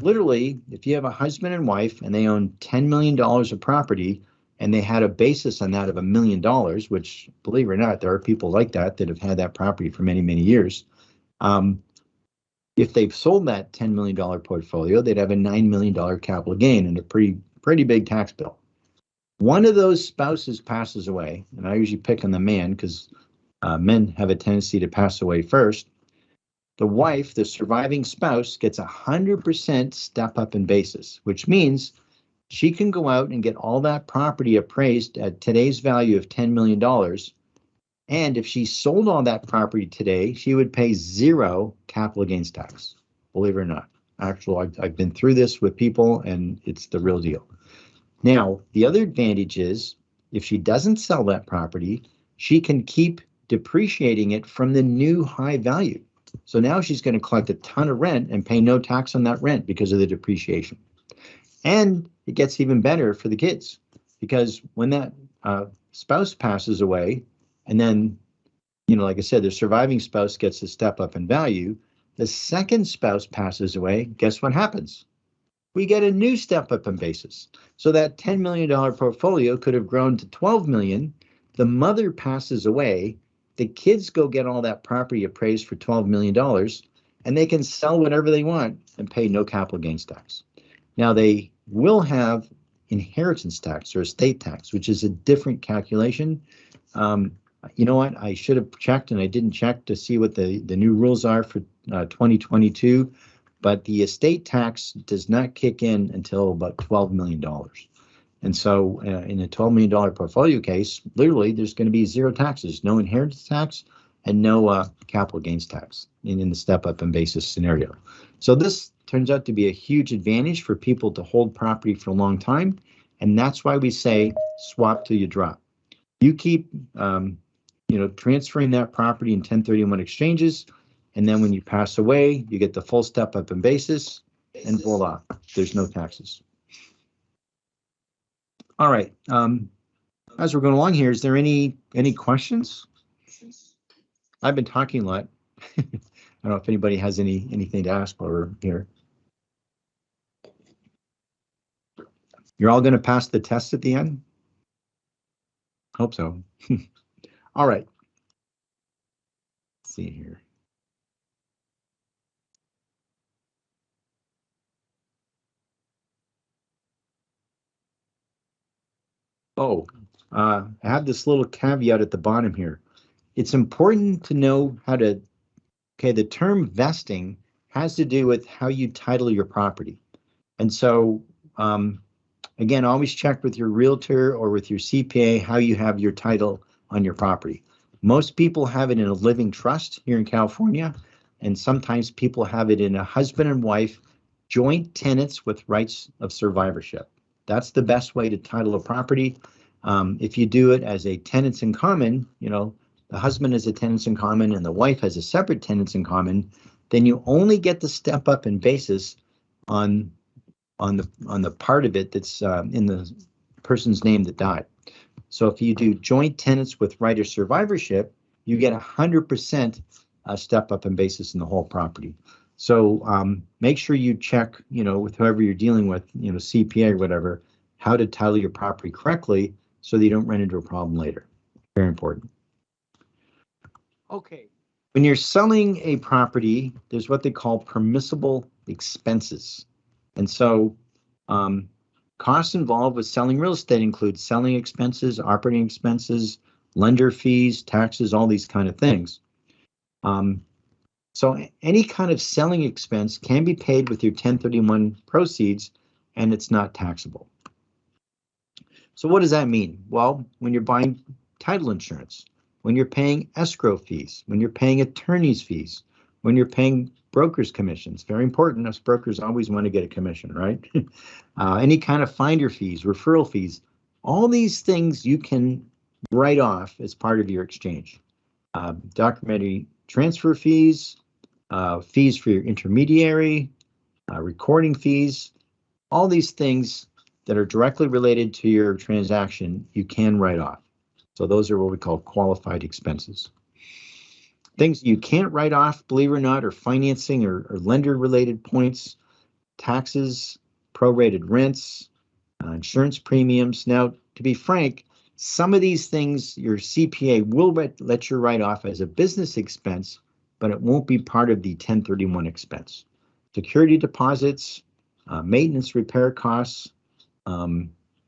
Literally, if you have a husband and wife and they own $10 million of property and they had a basis on that of $1 million, which, believe it or not, there are people like that have had that property for many, many years. If they've sold that $10 million portfolio, they'd have a $9 million capital gain and a pretty big tax bill. One of those spouses passes away, and I usually pick on the man because men have a tendency to pass away first. The wife, the surviving spouse, gets 100% step up in basis, which means she can go out and get all that property appraised at today's value of $10 million. And if she sold all that property today, she would pay 0 capital gains tax, believe it or not. Actually, I've been through this with people, and it's the real deal. Now, the other advantage is if she doesn't sell that property, she can keep depreciating it from the new high value. So now she's going to collect a ton of rent and pay no tax on that rent because of the depreciation. And it gets even better for the kids, because when that spouse passes away, and then, like I said, the surviving spouse gets a step up in value, the second spouse passes away, guess what happens? We get a new step up in basis. So that $10 million portfolio could have grown to $12 million. The mother passes away. The kids go get all that property appraised for $12 million, and they can sell whatever they want and pay no capital gains tax. Now, they will have inheritance tax or estate tax, which is a different calculation. You know what? I should have checked, and I didn't check to see what the new rules are for 2022. But the estate tax does not kick in until about $12 million. And so in a $12 million portfolio case, literally there's going to be 0 taxes, no inheritance tax and no capital gains tax in the step up in basis scenario. So this turns out to be a huge advantage for people to hold property for a long time. And that's why we say swap till you drop. You keep transferring that property in 1031 exchanges. And then when you pass away, you get the full step up in basis, and voila, there's no taxes. All right. As we're going along here, is there any questions? I've been talking a lot. I don't know if anybody has anything to ask while we're here. You're all going to pass the test at the end? Hope so. All right. Let's see here. Oh, I have this little caveat at the bottom here. It's important to know how to, the term vesting has to do with how you title your property. And so, again, always check with your realtor or with your CPA how you have your title on your property. Most people have it in a living trust here in California, and sometimes people have it in a husband and wife joint tenants with rights of survivorship. That's the best way to title a property. If you do it as a tenants in common, the husband has a tenants in common and the wife has a separate tenants in common, then you only get the step up in basis on the part of it that's in the person's name that died. So if you do joint tenants with right of survivorship, you get 100% step up in basis in the whole property. So make sure you check, with whoever you're dealing with, CPA or whatever, how to title your property correctly so that you don't run into a problem later. Very important. Okay. When you're selling a property, there's what they call permissible expenses. And so costs involved with selling real estate include selling expenses, operating expenses, lender fees, taxes, all these kind of things. So any kind of selling expense can be paid with your 1031 proceeds, and it's not taxable. So what does that mean? Well, when you're buying title insurance, when you're paying escrow fees, when you're paying attorney's fees, when you're paying broker's commissions, very important. Us brokers always want to get a commission, right? Any kind of finder fees, referral fees, all these things you can write off as part of your exchange. Documentary transfer fees, fees for your intermediary, recording fees, all these things that are directly related to your transaction, you can write off. So those are what we call qualified expenses. Things you can't write off, believe it or not, are financing or lender-related points, taxes, prorated rents, insurance premiums. Now, to be frank, some of these things your CPA will let you write off as a business expense, but it won't be part of the 1031 expense. Security deposits, maintenance repair costs,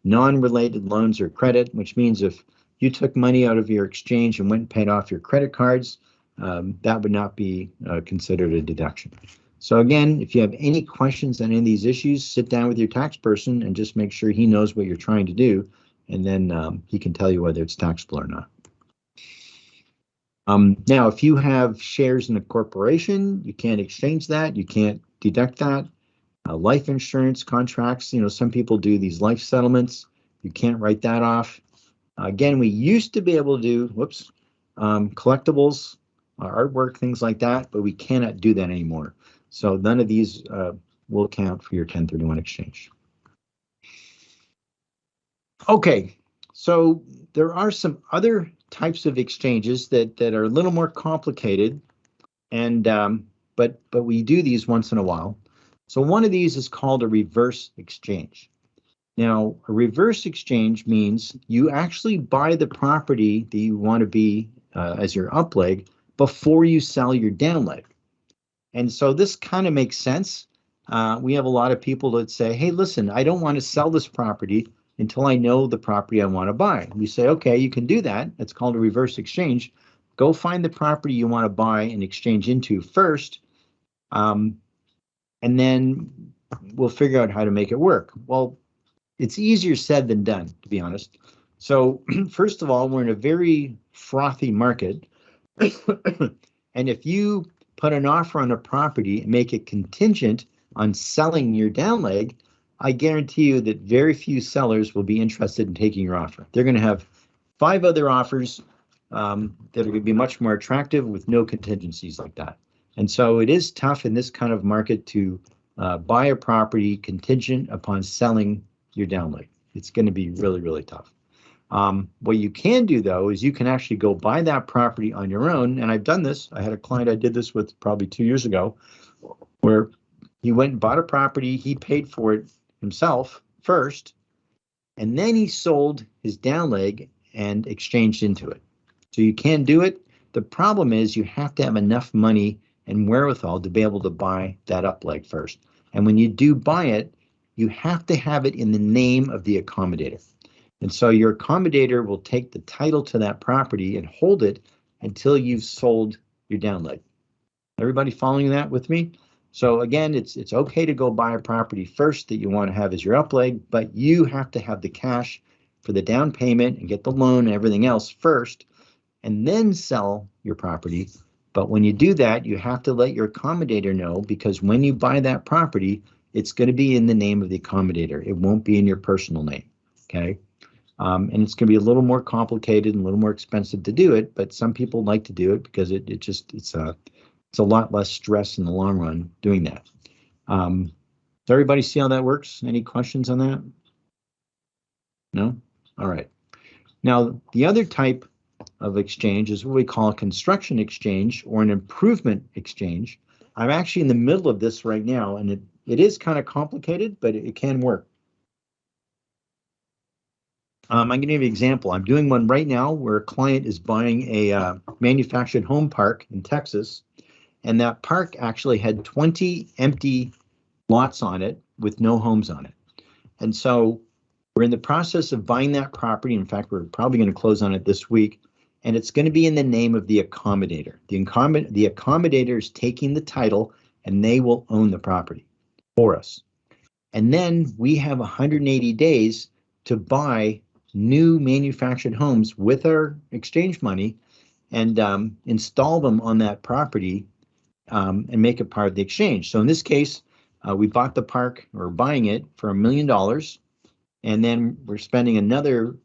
non-related loans or credit, which means if you took money out of your exchange and went and paid off your credit cards, that would not be considered a deduction. So again, if you have any questions on any of these issues, sit down with your tax person and just make sure he knows what you're trying to do, and then he can tell you whether it's taxable or not. Now, if you have shares in a corporation, you can't exchange that. You can't deduct that. Life insurance contracts, some people do these life settlements. You can't write that off. Again, we used to be able to do, collectibles, artwork, things like that, but we cannot do that anymore. So none of these will count for your 1031 exchange. Okay, so there are some other types of exchanges that are a little more complicated, and but we do these once in a while. So one of these is called a reverse exchange. Now, a reverse exchange means you actually buy the property that you want to be as your up leg before you sell your down leg. And so this kind of makes sense. We have a lot of people that say, hey, listen, I don't want to sell this property until I know the property I want to buy. We say, okay, you can do that. It's called a reverse exchange. Go find the property you want to buy and exchange into first, and then we'll figure out how to make it work. Well, it's easier said than done, to be honest. So first of all, we're in a very frothy market. And if you put an offer on a property and make it contingent on selling your down leg, I guarantee you that very few sellers will be interested in taking your offer. They're going to have 5 other offers that are going to be much more attractive with no contingencies like that. And so it is tough in this kind of market to buy a property contingent upon selling your down leg. It's going to be really, really tough. What you can do, though, is you can actually go buy that property on your own. And I've done this. I had a client I did this with probably 2 years ago, where he went and bought a property. He paid for it himself first, and then he sold his down leg and exchanged into it. So you can do it. The problem is you have to have enough money and wherewithal to be able to buy that up leg first. And when you do buy it, you have to have it in the name of the accommodator. And so your accommodator will take the title to that property and hold it until you've sold your down leg. Everybody following that with me? So again, it's okay to go buy a property first that you want to have as your up leg, but you have to have the cash for the down payment and get the loan and everything else first, and then sell your property. But when you do that, you have to let your accommodator know, because when you buy that property, it's going to be in the name of the accommodator. It won't be in your personal name, okay? And it's going to be a little more complicated and a little more expensive to do it, but some people like to do it because it's a lot less stress in the long run doing that. Does everybody see how that works? Any questions on that? No? All right. Now, the other type of exchange is what we call a construction exchange or an improvement exchange. I'm actually in the middle of this right now, and it is kind of complicated, but it can work. I'm going to give you an example. I'm doing one right now where a client is buying a manufactured home park in Texas, and that park actually had 20 empty lots on it with no homes on it. And so we're in the process of buying that property. In fact, we're probably going to close on it this week, and it's going to be in the name of the accommodator. The accommodator is taking the title, and they will own the property for us. And then we have 180 days to buy new manufactured homes with our exchange money and install them on that property and make it part of the exchange. So in this case, we bought the park, or buying it, for $1 million, and then we're spending another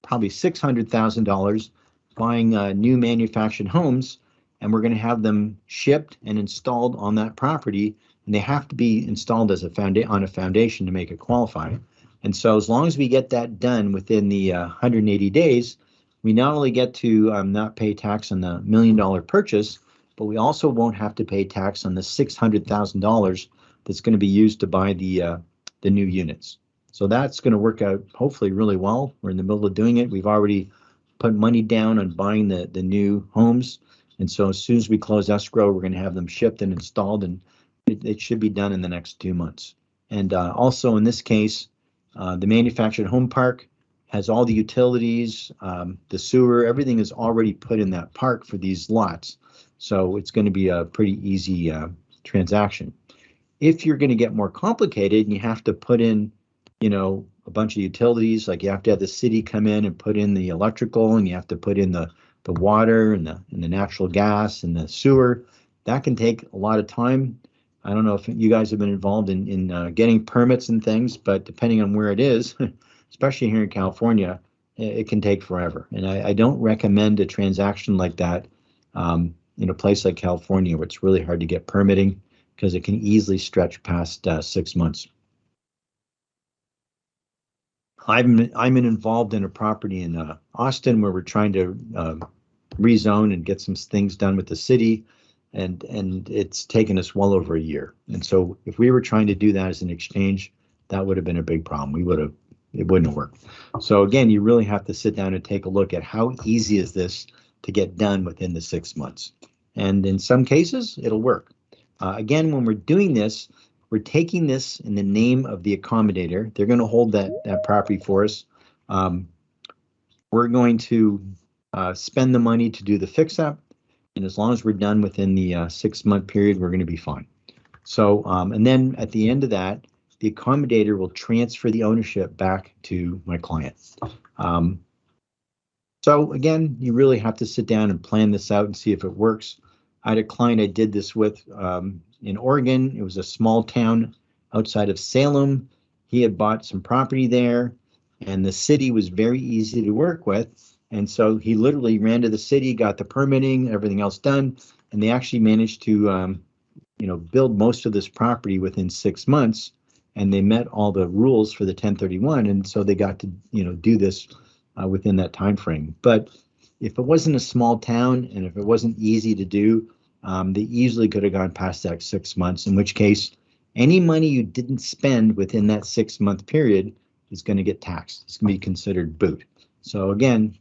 probably $600,000 buying new manufactured homes, and we're going to have them shipped and installed on that property, and they have to be installed as on a foundation to make it qualify. And so as long as we get that done within the 180 days, we not only get to not pay tax on the $1 million purchase, but we also won't have to pay tax on the $600,000 that's going to be used to buy the new units. So that's going to work out hopefully really well. We're in the middle of doing it. We've already put money down on buying the new homes. And so as soon as we close escrow, we're going to have them shipped and installed, and it should be done in the next 2 months. And also in this case, the manufactured home park has all the utilities, the sewer, everything is already put in that park for these lots. So it's going to be a pretty easy transaction. If you're going to get more complicated and you have to put in, a bunch of utilities, like you have to have the city come in and put in the electrical, and you have to put in the water and the natural gas and the sewer, that can take a lot of time. I don't know if you guys have been involved in getting permits and things, but depending on where it is, especially here in California, it can take forever. And I don't recommend a transaction like that in a place like California, where it's really hard to get permitting, because it can easily stretch past 6 months. I'm involved in a property in Austin where we're trying to rezone and get some things done with the city, and it's taken us well over a year. And so if we were trying to do that as an exchange, that would have been a big problem. It wouldn't have worked. So again, you really have to sit down and take a look at how easy is this to get done within the 6 months. And in some cases, it'll work. Again, when we're doing this, we're taking this in the name of the accommodator. They're going to hold that property for us. We're going to spend the money to do the fix-up, and as long as we're done within the 6-month period, we're going to be fine. So, and then at the end of that, the accommodator will transfer the ownership back to my client. So again, you really have to sit down and plan this out and see if it works. I had a client I did this with in Oregon. It was a small town outside of Salem. He had bought some property there, and the city was very easy to work with. And so he literally ran to the city, got the permitting, everything else done, and they actually managed to build most of this property within 6 months, and they met all the rules for the 1031, and so they got to do this within that time frame. But if it wasn't a small town and if it wasn't easy to do, they easily could have gone past that 6 months, in which case any money you didn't spend within that 6-month period is going to get taxed. It's going to be considered boot. So again,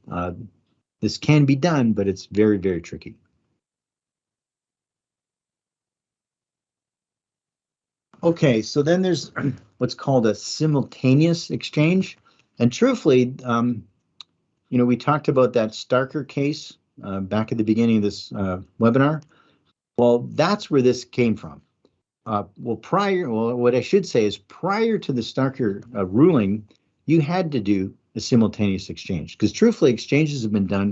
this can be done, but it's very, very tricky. Okay, so then there's what's called a simultaneous exchange. And truthfully, we talked about that Starker case back at the beginning of this webinar. Well, that's where this came from. What I should say is prior to the Starker ruling, you had to do a simultaneous exchange, because truthfully, exchanges have been done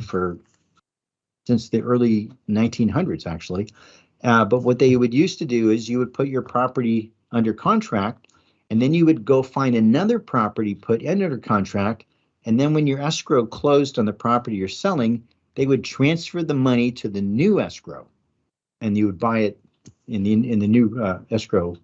since the early 1900s, actually. But what they would used to do is you would put your property under contract, and then you would go find another property put under contract, and then when your escrow closed on the property you're selling, they would transfer the money to the new escrow, and you would buy it in the new escrow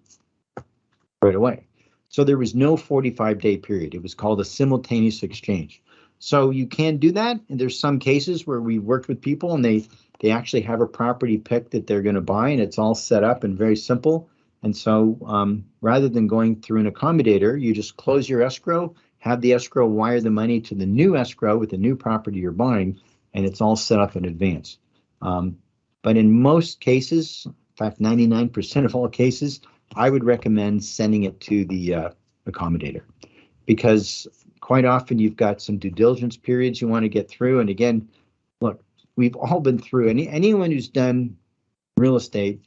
right away. So there was no 45-day period. It was called a simultaneous exchange. So you can do that, and there's some cases where we worked with people and they actually have a property picked that they're going to buy, and it's all set up and very simple. And so rather than going through an accommodator, you just close your escrow, have the escrow wire the money to the new escrow with the new property you're buying, and it's all set up in advance. But in most cases, in fact, 99% of all cases, I would recommend sending it to the accommodator, because quite often you've got some due diligence periods you want to get through. And again, look, we've all been through, anyone who's done real estate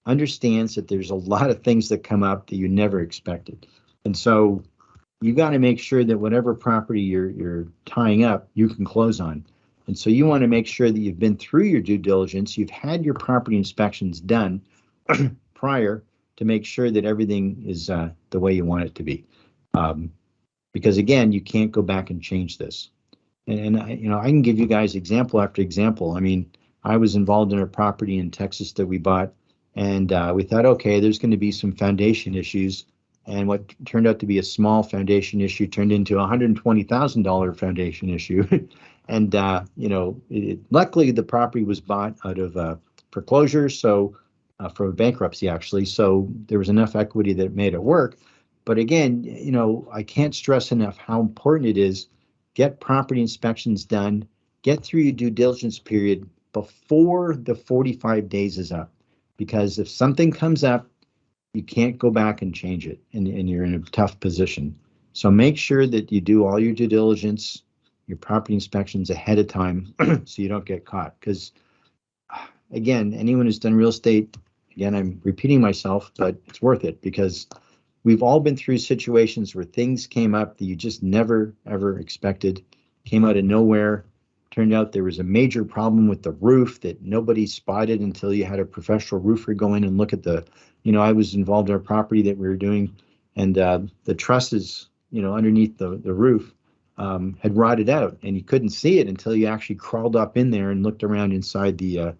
understands that there's a lot of things that come up that you never expected. And so you got to make sure that whatever property you're tying up, you can close on. And so you want to make sure that you've been through your due diligence, you've had your property inspections done prior, to make sure that everything is the way you want it to be. Because again, you can't go back and change this. And I can give you guys example after example. I mean, I was involved in a property in Texas that we bought, and we thought, okay, there's going to be some foundation issues. And what turned out to be a small foundation issue turned into a $120,000 foundation issue. And, luckily the property was bought out of foreclosure, so for bankruptcy, actually. So there was enough equity that made it work. But again, I can't stress enough how important it is. Get property inspections done, get through your due diligence period before the 45 days is up. Because if something comes up, you can't go back and change it, and you're in a tough position. So make sure that you do all your due diligence, your property inspections ahead of time so you don't get caught. Because again, anyone who's done real estate again, I'm repeating myself, but it's worth it because we've all been through situations where things came up that you just never, ever expected, came out of nowhere. Turned out there was a major problem with the roof that nobody spotted until you had a professional roofer go in and look at the, I was involved in a property that we were doing, and the trusses, underneath the roof had rotted out, and you couldn't see it until you actually crawled up in there and looked around inside the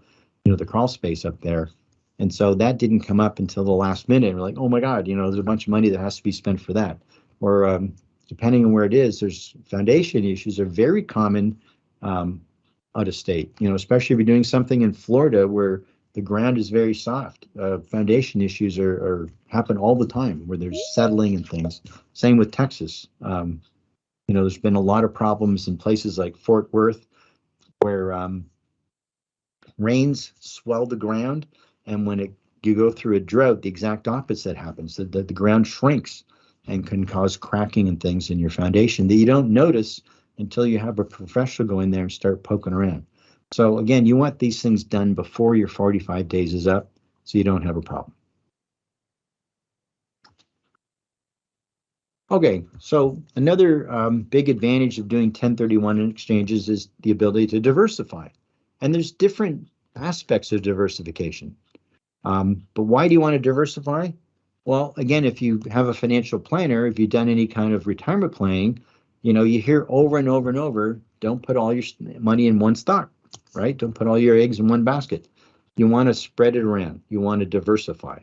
crawl space up there. And so that didn't come up until the last minute. We're like, oh my God, there's a bunch of money that has to be spent for that. Or depending on where it is, there's foundation issues are very common out of state, especially if you're doing something in Florida where the ground is very soft. Foundation issues are happen all the time where there's settling and things. Same with Texas. There's been a lot of problems in places like Fort Worth where rains swell the ground, and when you go through a drought, the exact opposite happens. The ground shrinks and can cause cracking and things in your foundation that you don't notice until you have a professional go in there and start poking around. So again, you want these things done before your 45 days is up so you don't have a problem. Okay, so another big advantage of doing 1031 exchanges is the ability to diversify. And there's different aspects of diversification. But why do you want to diversify? Well, again, if you have a financial planner, if you've done any kind of retirement planning, you hear over and over and over, don't put all your money in one stock, right? Don't put all your eggs in one basket. You want to spread it around. You want to diversify.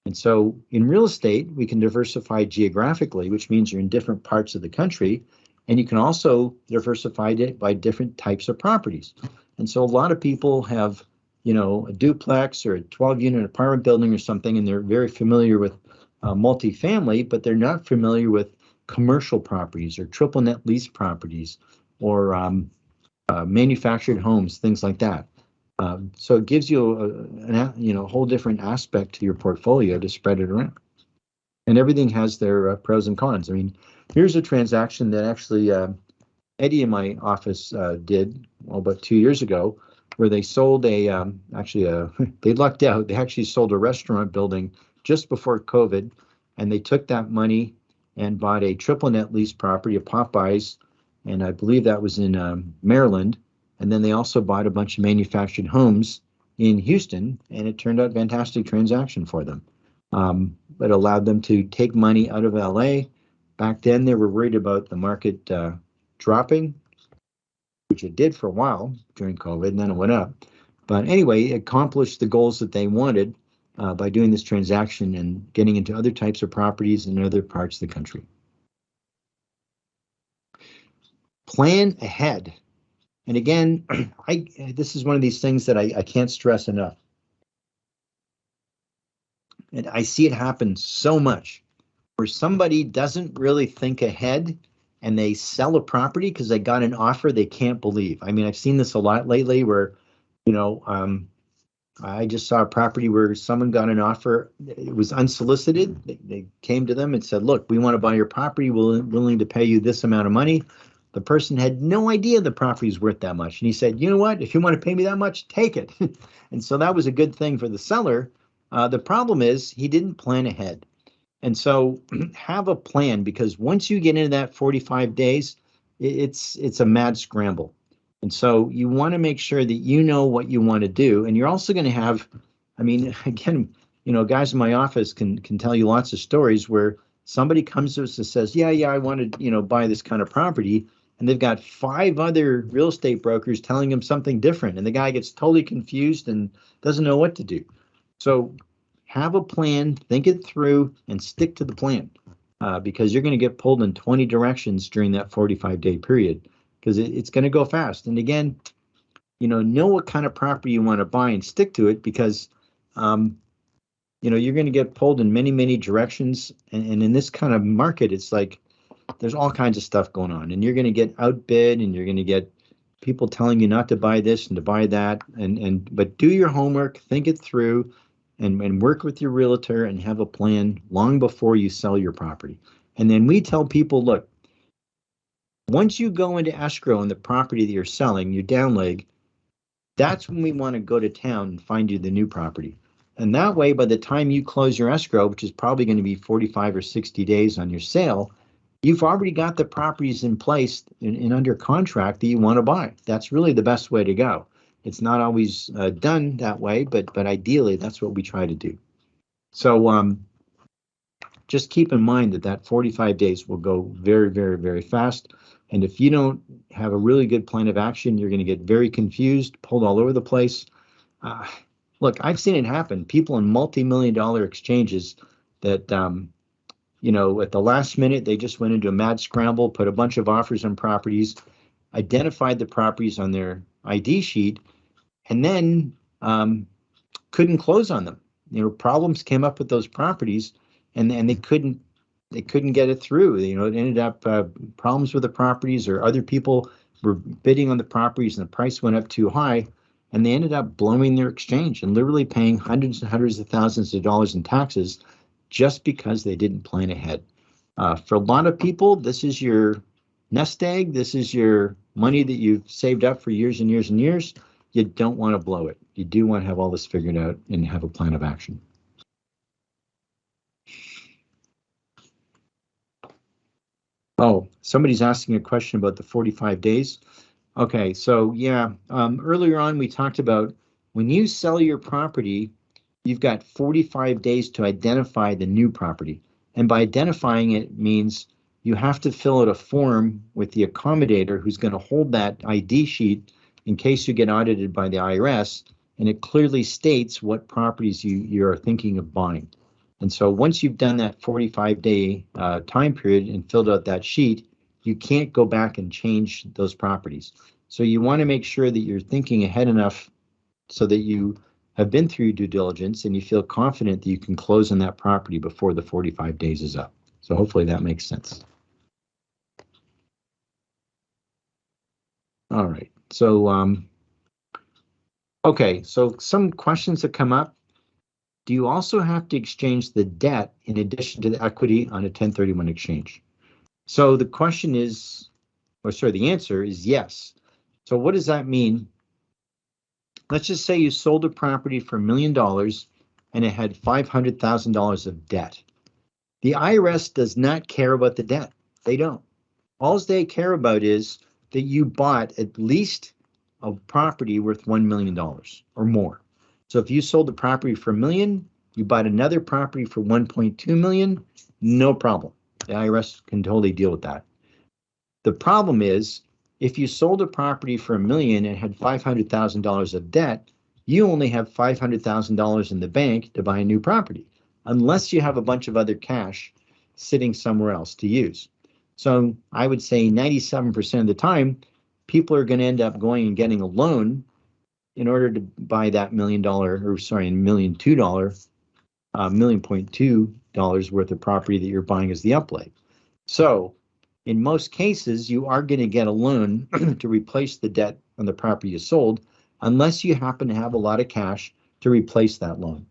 And so in real estate, we can diversify geographically, which means you're in different parts of the country. And you can also diversify it by different types of properties. And so a lot of people have, a duplex or a 12-unit apartment building or something, and they're very familiar with multifamily, but they're not familiar with commercial properties or triple net lease properties or manufactured homes, things like that. So it gives you a whole different aspect to your portfolio to spread it around. And everything has their pros and cons. I mean, here's a transaction that actually Eddie in my office did about 2 years ago, where they sold they lucked out. They actually sold a restaurant building just before COVID, and they took that money and bought a triple net lease property, a Popeyes, and I believe that was in Maryland. And then they also bought a bunch of manufactured homes in Houston, and it turned out a fantastic transaction for them. It allowed them to take money out of LA. Back then, they were worried about the market dropping, which it did for a while during COVID, and then it went up. But anyway, it accomplished the goals that they wanted by doing this transaction and getting into other types of properties in other parts of the country. Plan ahead. And again, this is one of these things that I can't stress enough. And I see it happen so much where somebody doesn't really think ahead and they sell a property because they got an offer they can't believe. I mean, I've seen this a lot lately where, I just saw a property where someone got an offer. It was unsolicited. They came to them and said, look, we want to buy your property. We're willing to pay you this amount of money. The person had no idea the property is worth that much. And he said, you know what, if you want to pay me that much, take it. And so that was a good thing for the seller. The problem is he didn't plan ahead. And so have a plan, because once you get into that 45 days, it's a mad scramble. And so you want to make sure that you know what you want to do. And you're also going to have, I mean, again, guys in my office can tell you lots of stories where somebody comes to us and says, yeah, I want to, buy this kind of property. And they've got 5 other real estate brokers telling them something different. And the guy gets totally confused and doesn't know what to do. So have a plan, think it through, and stick to the plan, because you're going to get pulled in 20 directions during that 45-day period, because it's going to go fast. And again, know what kind of property you want to buy and stick to it, because you're going to get pulled in many, many directions. And in this kind of market, it's like there's all kinds of stuff going on, and you're going to get outbid, and you're going to get people telling you not to buy this and to buy that. But do your homework, think it through, and work with your realtor and have a plan long before you sell your property. And then we tell people, look, once you go into escrow on the property that you're selling, your down leg, that's when we want to go to town and find you the new property. And that way, by the time you close your escrow, which is probably going to be 45 or 60 days on your sale, you've already got the properties in place and under contract that you want to buy. That's really the best way to go. It's not always done that way, but ideally, that's what we try to do. So just keep in mind that 45 days will go very, very, very fast. And if you don't have a really good plan of action, you're going to get very confused, pulled all over the place. Look, I've seen it happen. People in multi-million-dollar exchanges that, you know, at the last minute, they just went into a mad scramble, put a bunch of offers on properties, identified the properties on their ID sheet, and then couldn't close on them. You know, problems came up with those properties, and they couldn't get it through. You know, it ended up problems with the properties, or other people were bidding on the properties and the price went up too high, and they ended up blowing their exchange and literally paying hundreds and hundreds of thousands of dollars in taxes just because they didn't plan ahead. For a lot of people, this is your nest egg. This is your money that you've saved up for years and years and years. You don't want to blow it. You do want to have all this figured out and have a plan of action. Oh, somebody's asking a question about the 45 days. Okay, so yeah, earlier on we talked about when you sell your property, you've got 45 days to identify the new property. And by identifying it means you have to fill out a form with the accommodator who's going to hold that ID sheet in case you get audited by the IRS, and it clearly states what properties you are thinking of buying. And so once you've done that 45-day time period and filled out that sheet, you can't go back and change those properties. So you want to make sure that you're thinking ahead enough so that you have been through due diligence and you feel confident that you can close on that property before the 45 days is up. So hopefully that makes sense. All right, so okay, so some questions that come up. Do you also have to exchange the debt in addition to the equity on a 1031 exchange? So the question is, or sorry, the answer is yes. So what does that mean? Let's just say you sold a property for $1 million and it had $500,000 of debt. The IRS does not care about the debt. They don't. All they care about is that you bought at least a property worth $1 million or more. So if you sold the property for $1 million, you bought another property for $1.2 million, no problem. The IRS can totally deal with that. The problem is, if you sold a property for $1 million and had $500,000 of debt, you only have $500,000 in the bank to buy a new property, unless you have a bunch of other cash sitting somewhere else to use. So I would say 97% of the time, people are going to end up going and getting a loan in order to buy that $1 million, or sorry, $1.2 million worth of property that you're buying as the outlay. So in most cases, you are going to get a loan to replace the debt on the property you sold, unless you happen to have a lot of cash to replace that loan.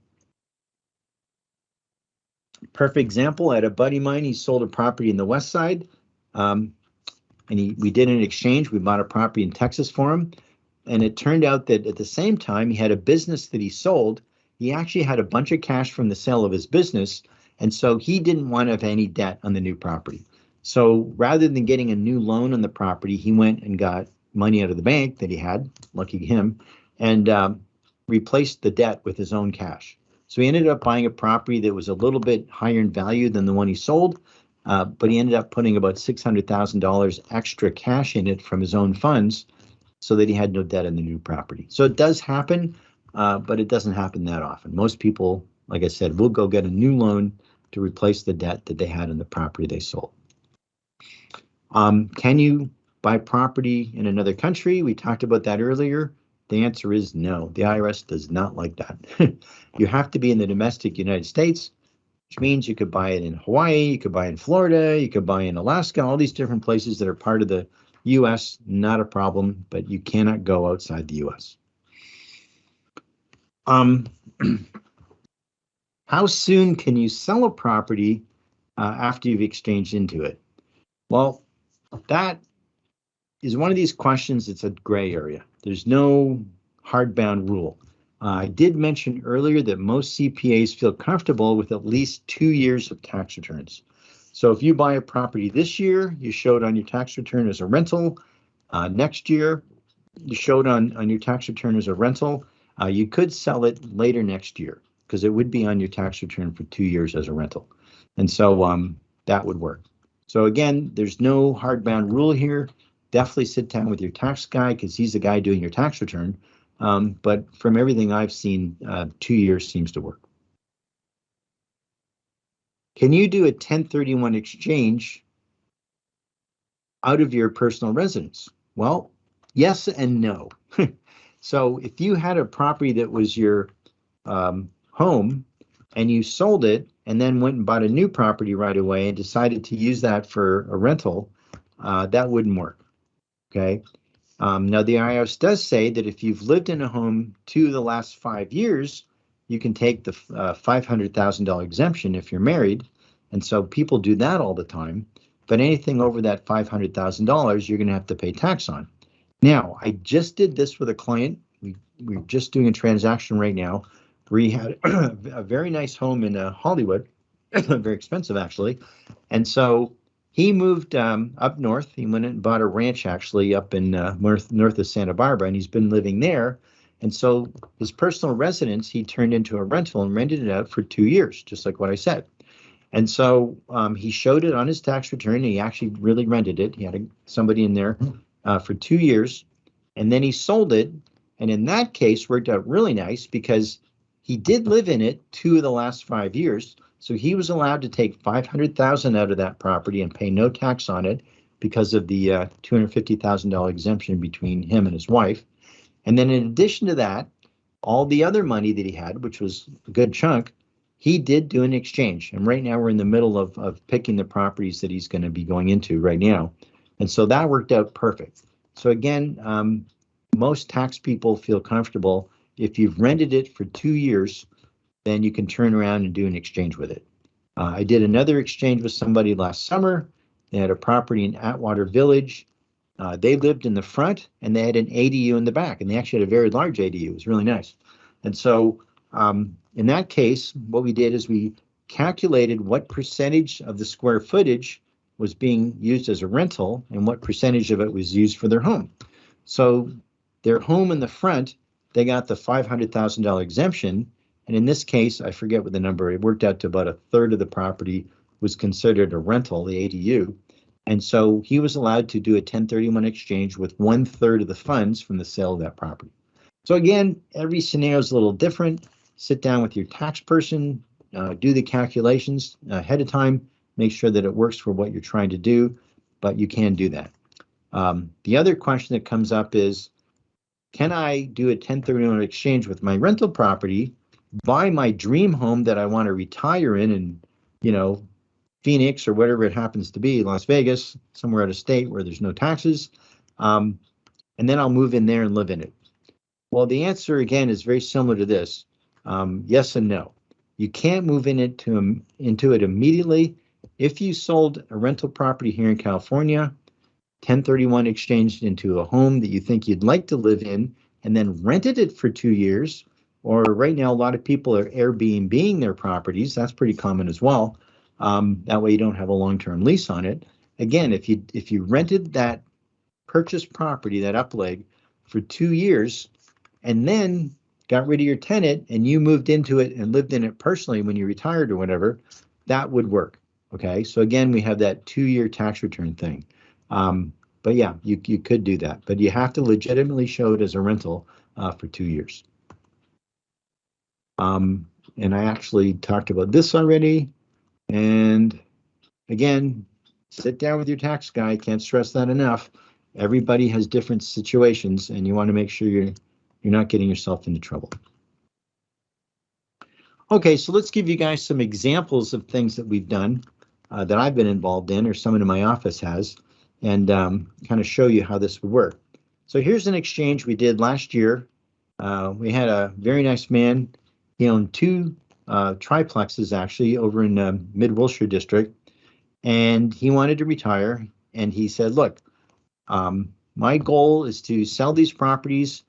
Perfect example, I had a buddy of mine, he sold a property in the West Side, and we did an exchange. We bought a property in Texas for him. And it turned out that at the same time, he had a business that he sold. He actually had a bunch of cash from the sale of his business. And so he didn't want to have any debt on the new property. So rather than getting a new loan on the property, he went and got money out of the bank that he had, lucky him, and replaced the debt with his own cash. So he ended up buying a property that was a little bit higher in value than the one he sold, but he ended up putting about $600,000 extra cash in it from his own funds, so that he had no debt in the new property. So it does happen, but it doesn't happen that often. Most people, like I said, will go get a new loan to replace the debt that they had in the property they sold. Can you buy property in another country? We talked about that earlier. The answer is no. The IRS does not like that. You have to be in the domestic United States, which means you could buy it in Hawaii, you could buy it in Florida, you could buy it in Alaska, all these different places that are part of the US, not a problem, but you cannot go outside the US. How soon can you sell a property after you've exchanged into it? Well, that is one of these questions. It's a gray area. There's no hardbound rule. I did mention earlier that most CPAs feel comfortable with at least 2 years of tax returns. So if you buy a property this year, you show it on your tax return as a rental. Next year, you show it on your tax return as a rental. You could sell it later next year because it would be on your tax return for 2 years as a rental. And so that would work. So again, there's no hardbound rule here. Definitely sit down with your tax guy because he's the guy doing your tax return. But from everything I've seen, 2 years seems to work. Can you do a 1031 exchange out of your personal residence? Well, yes and no. So if you had a property that was your home and you sold it and then went and bought a new property right away and decided to use that for a rental, that wouldn't work. Okay. Now, the IRS does say that if you've lived in a home 2 of the last 5 years, you can take the $500,000 exemption if you're married. And so people do that all the time. But anything over that $500,000, you're going to have to pay tax on. Now, I just did this with a client. We're just doing a transaction right now where he had a very nice home in Hollywood, very expensive actually. And so he moved up north. He went and bought a ranch actually up in north of Santa Barbara, and he's been living there. And so his personal residence, he turned into a rental and rented it out for 2 years, just like what I said. And so he showed it on his tax return. He actually really rented it. He had somebody in there for 2 years, and then he sold it. And in that case, worked out really nice because he did live in it 2 of the last 5 years. So he was allowed to take $500,000 out of that property and pay no tax on it because of the $250,000 exemption between him and his wife. And then in addition to that, all the other money that he had, which was a good chunk, he did do an exchange. And right now we're in the middle of picking the properties that he's going to be going into right now. And so that worked out perfect. So again, most tax people feel comfortable if you've rented it for 2 years, then you can turn around and do an exchange with it. I did another exchange with somebody last summer. They had a property in Atwater Village. They lived in the front and they had an ADU in the back, and they actually had a very large ADU. It was really nice. And so in that case, what we did is we calculated what percentage of the square footage was being used as a rental and what percentage of it was used for their home. So their home in the front, they got the $500,000 exemption. And in this case, I forget what the number, it worked out to about 1/3 of the property was considered a rental, the ADU. And so he was allowed to do a 1031 exchange with 1/3 of the funds from the sale of that property. So again, every scenario is a little different. Sit down with your tax person, do the calculations ahead of time, make sure that it works for what you're trying to do, but you can do that. The other question that comes up is, can I do a 1031 exchange with my rental property, buy my dream home that I want to retire in, Phoenix or whatever it happens to be, Las Vegas, somewhere out of state where there's no taxes, and then I'll move in there and live in it? Well, the answer again is very similar to this. Yes and no. You can't move into it immediately. If you sold a rental property here in California, 1031 exchanged into a home that you think you'd like to live in, and then rented it for 2 years, or right now a lot of people are Airbnb-ing their properties. That's pretty common as well. That way you don't have a long-term lease on it. Again, if you rented that purchased property, that upleg, for 2 years, and then got rid of your tenant and you moved into it and lived in it personally when you retired or whatever, that would work. Okay, so again, we have that 2-year tax return thing. But yeah, you could do that, but you have to legitimately show it as a rental for 2 years. And I actually talked about this already. And again, sit down with your tax guy. Can't stress that enough. Everybody has different situations, and you want to make sure you're not getting yourself into trouble. Okay, so let's give you guys some examples of things that we've done that I've been involved in, or someone in my office has, and kind of show you how this would work. So here's an exchange we did last year. We had a very nice man. He owned 2 triplexes actually over in Mid-Wilshire district, and he wanted to retire. And he said, look, my goal is to sell these properties.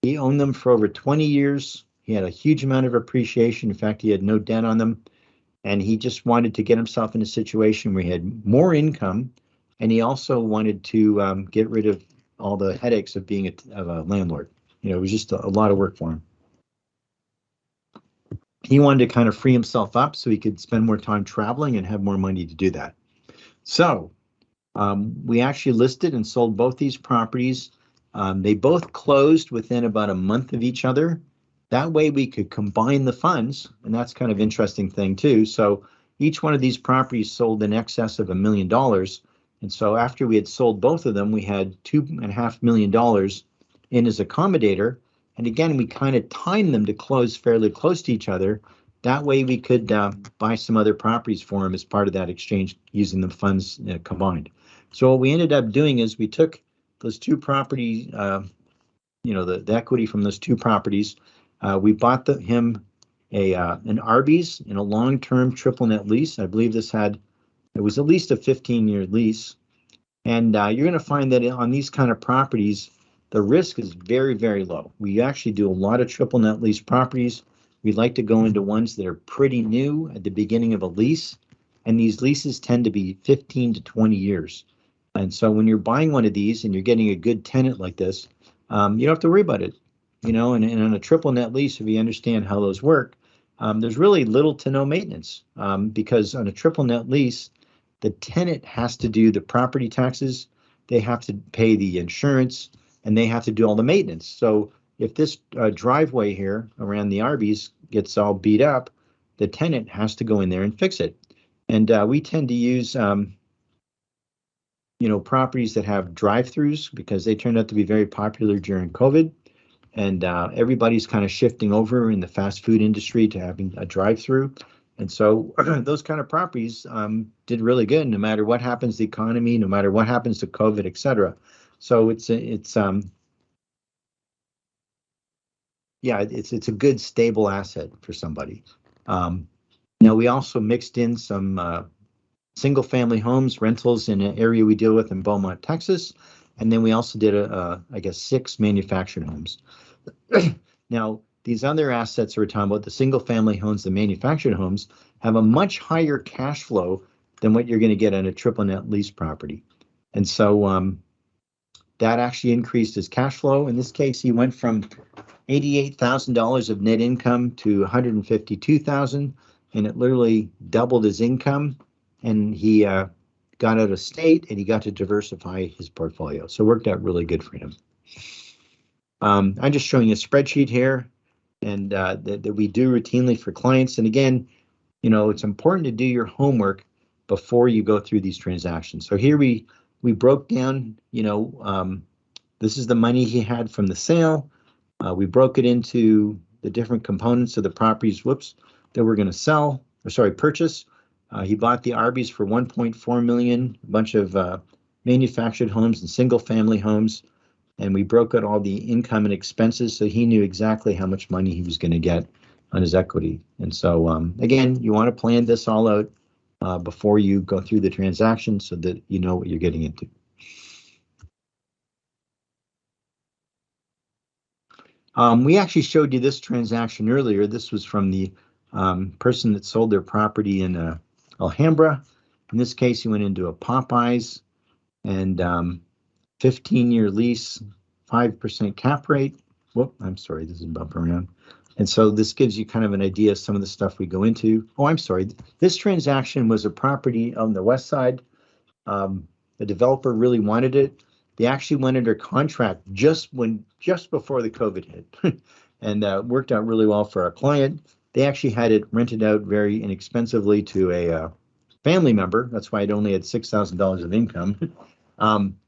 He owned them for over 20 years. He had a huge amount of appreciation. In fact, he had no debt on them. And he just wanted to get himself in a situation where he had more income. And he also wanted to get rid of all the headaches of being a landlord. You know, it was just a lot of work for him. He wanted to kind of free himself up so he could spend more time traveling and have more money to do that. So we actually listed and sold both these properties. They both closed within about a month of each other. That way we could combine the funds, and that's kind of interesting thing too. So each one of these properties sold in excess of $1 million. And so after we had sold both of them, we had $2.5 million in his Accommodator. And again, we kind of timed them to close fairly close to each other. That way we could buy some other properties for him as part of that exchange using the funds combined. So what we ended up doing is we took those two properties, the equity from those two properties. We bought him an Arby's in a long-term triple net lease. I believe it was at least a 15-year lease. And you're going to find that on these kind of properties, the risk is very, very low. We actually do a lot of triple net lease properties. We like to go into ones that are pretty new at the beginning of a lease. And these leases tend to be 15 to 20 years. And so when you're buying one of these and you're getting a good tenant like this, you don't have to worry about it. And on a triple net lease, if you understand how those work, there's really little to no maintenance because on a triple net lease, the tenant has to do the property taxes, they have to pay the insurance, and they have to do all the maintenance. So if this driveway here around the Arby's gets all beat up, the tenant has to go in there and fix it. And we tend to use properties that have drive-throughs because they turned out to be very popular during COVID. And everybody's kind of shifting over in the fast food industry to having a drive-through. And so those kind of properties did really good, no matter what happens to the economy, no matter what happens to COVID, et cetera. So it's a good, stable asset for somebody. Now, we also mixed in some single-family homes, rentals in an area we deal with in Beaumont, Texas. And then we also did, 6 manufactured homes. Now, these other assets we're talking about, the single-family homes, the manufactured homes, have a much higher cash flow than what you're going to get on a triple net lease property. And so that actually increased his cash flow. In this case, he went from $88,000 of net income to $152,000, and it literally doubled his income. And he got out of state and he got to diversify his portfolio. So it worked out really good for him. I'm just showing you a spreadsheet here and that we do routinely for clients. And again, it's important to do your homework before you go through these transactions. So here we broke down, this is the money he had from the sale. We broke it into the different components of the properties, that we're going to purchase. He bought the Arby's for $1.4 million, a bunch of manufactured homes and single family homes. And we broke out all the income and expenses, so he knew exactly how much money he was going to get on his equity. And so, again, you want to plan this all out before you go through the transaction so that you know what you're getting into. We actually showed you this transaction earlier. This was from the person that sold their property in Alhambra. In this case, he went into a Popeyes and 15-year lease, 5% cap rate. I'm sorry, this is bumping around. And so this gives you kind of an idea of some of the stuff we go into. This transaction was a property on the west side. The developer really wanted it. They actually went under contract just before the COVID hit, and worked out really well for our client. They actually had it rented out very inexpensively to a family member. That's why it only had $6,000 of income.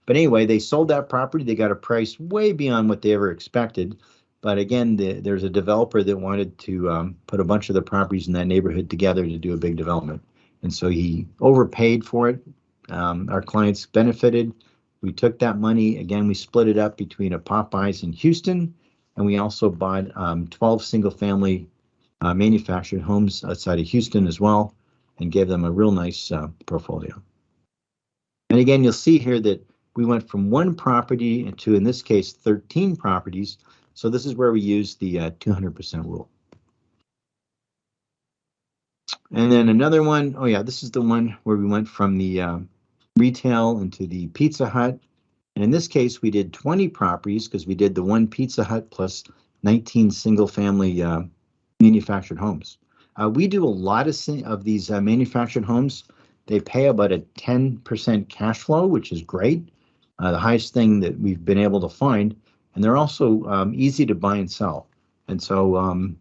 But anyway, they sold that property. They got a price way beyond what they ever expected. But again, there's a developer that wanted to put a bunch of the properties in that neighborhood together to do a big development. And so he overpaid for it. Our clients benefited. We took that money. Again, we split it up between a Popeyes in Houston. And we also bought 12 single family manufactured homes outside of Houston as well, and gave them a real nice portfolio. And again, you'll see here that we went from one property to, in this case, 13 properties. So this is where we use the 200% rule. And then another one, oh yeah, this is the one where we went from the retail into the Pizza Hut. And in this case, we did 20 properties because we did the one Pizza Hut plus 19 single-family manufactured homes. We do a lot of these manufactured homes. They pay about a 10% cash flow, which is great, the highest thing that we've been able to find. And they're also easy to buy and sell. And so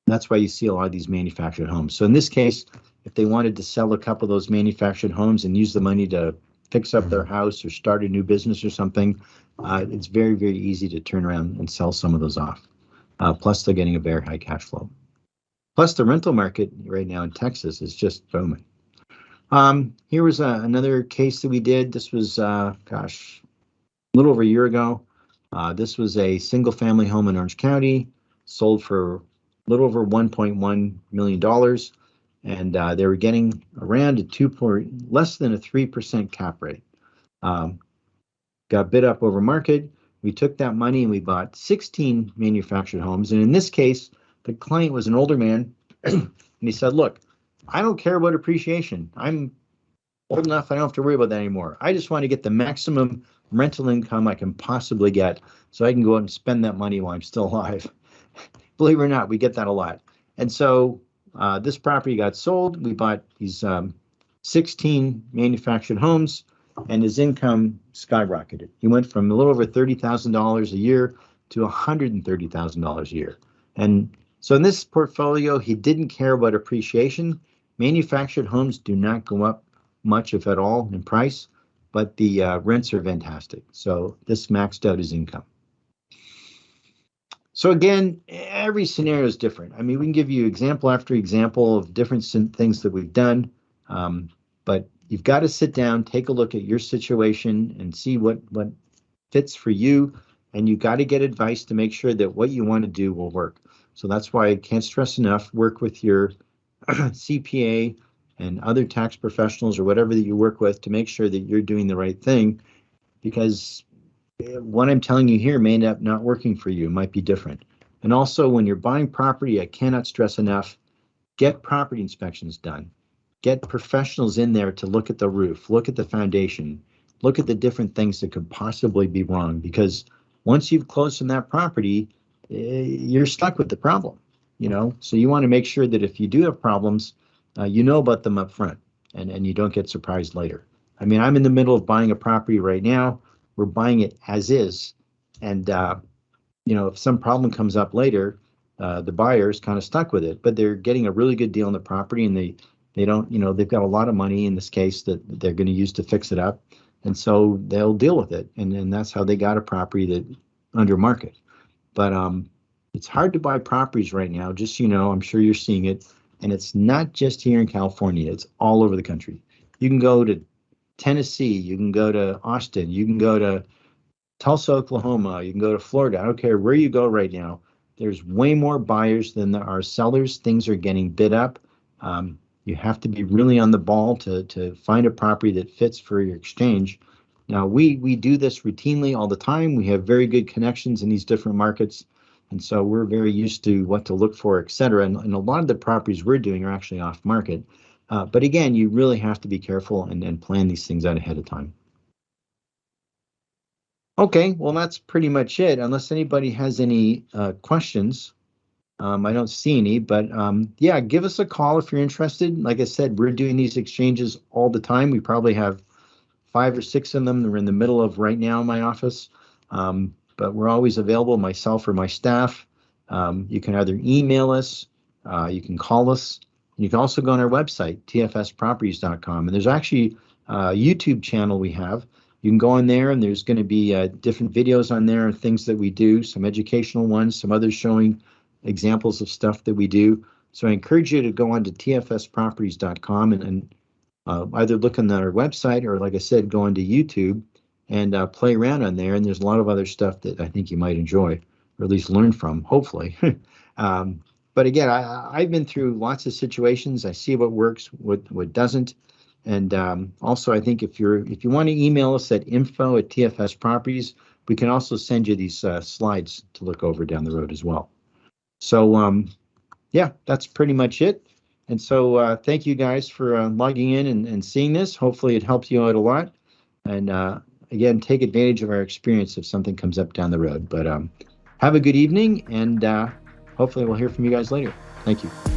that's why you see a lot of these manufactured homes. So in this case, if they wanted to sell a couple of those manufactured homes and use the money to fix up their house or start a new business or something, it's very, very easy to turn around and sell some of those off. Plus, they're getting a very high cash flow. Plus, the rental market right now in Texas is just booming. Here was another case that we did. This was, gosh, a little over a year ago. This was a single-family home in Orange County, sold for a little over $1.1 million, and they were getting around less than a 3% cap rate. Got bid up over market. We took that money and we bought 16 manufactured homes. And in this case, the client was an older man, and he said, "Look, I don't care about appreciation. I'm old enough, I don't have to worry about that anymore. I just want to get the maximum rental income I can possibly get so I can go out and spend that money while I'm still alive." Believe it or not, we get that a lot. And so this property got sold. We bought these 16 manufactured homes, and his income skyrocketed. He went from a little over $30,000 a year to $130,000 a year. And so in this portfolio, he didn't care about appreciation. Manufactured homes do not go up much, if at all, in price, but the rents are fantastic. So this maxed out his income. So again, every scenario is different. I mean, we can give you example after example of different things that we've done, but you've got to sit down, take a look at your situation and see what fits for you, and you got to get advice to make sure that what you want to do will work. So that's why I can't stress enough, work with your CPA and other tax professionals or whatever that you work with to make sure that you're doing the right thing, because what I'm telling you here may end up not working for you. It might be different. And also, when you're buying property, I cannot stress enough, get property inspections done. Get professionals in there to look at the roof, look at the foundation, look at the different things that could possibly be wrong, because once you've closed on that property, you're stuck with the problem, you know? So you want to make sure that if you do have problems, you know about them up front and you don't get surprised later. I mean, I'm in the middle of buying a property right now. We're buying it as is. And, you know, if some problem comes up later, the buyer is kind of stuck with it, but they're getting a really good deal on the property, and they don't, you know, they've got a lot of money in this case that they're going to use to fix it up. And so they'll deal with it. And that's how they got a property that under market. But it's hard to buy properties right now. Just, you know, I'm sure you're seeing it. And it's not just here in California. It's all over the country. You can go to Tennessee. You can go to Austin. You can go to Tulsa, Oklahoma. You can go to Florida. I don't care where you go right now. There's way more buyers than there are sellers. Things are getting bid up. You have to be really on the ball to find a property that fits for your exchange. Now, we do this routinely all the time. We have very good connections in these different markets. And so we're very used to what to look for, et cetera. And a lot of the properties we're doing are actually off market. But again, you really have to be careful and plan these things out ahead of time. Okay, well, that's pretty much it. Unless anybody has any questions. I don't see any, but yeah, give us a call if you're interested. Like I said, we're doing these exchanges all the time. We probably have 5 or 6 of them that we're in the middle of right now in my office. But we're always available, myself or my staff. You can either email us, you can call us, and you can also go on our website, tfsproperties.com. And there's actually a YouTube channel we have. You can go on there, and there's going to be different videos on there, things that we do, some educational ones, some others showing examples of stuff that we do. So I encourage you to go on to tfsproperties.com and either look on our website or, like I said, go onto YouTube and play around on there. And there's a lot of other stuff that I think you might enjoy, or at least learn from, hopefully. But again, I've been through lots of situations. I see what works, what doesn't. And also, I think if you want to email us at info@tfsproperties, we can also send you these slides to look over down the road as well. So yeah, that's pretty much it. And so thank you guys for logging in and seeing this. Hopefully it helps you out a lot. And again, take advantage of our experience if something comes up down the road. But have a good evening, and hopefully we'll hear from you guys later. Thank you.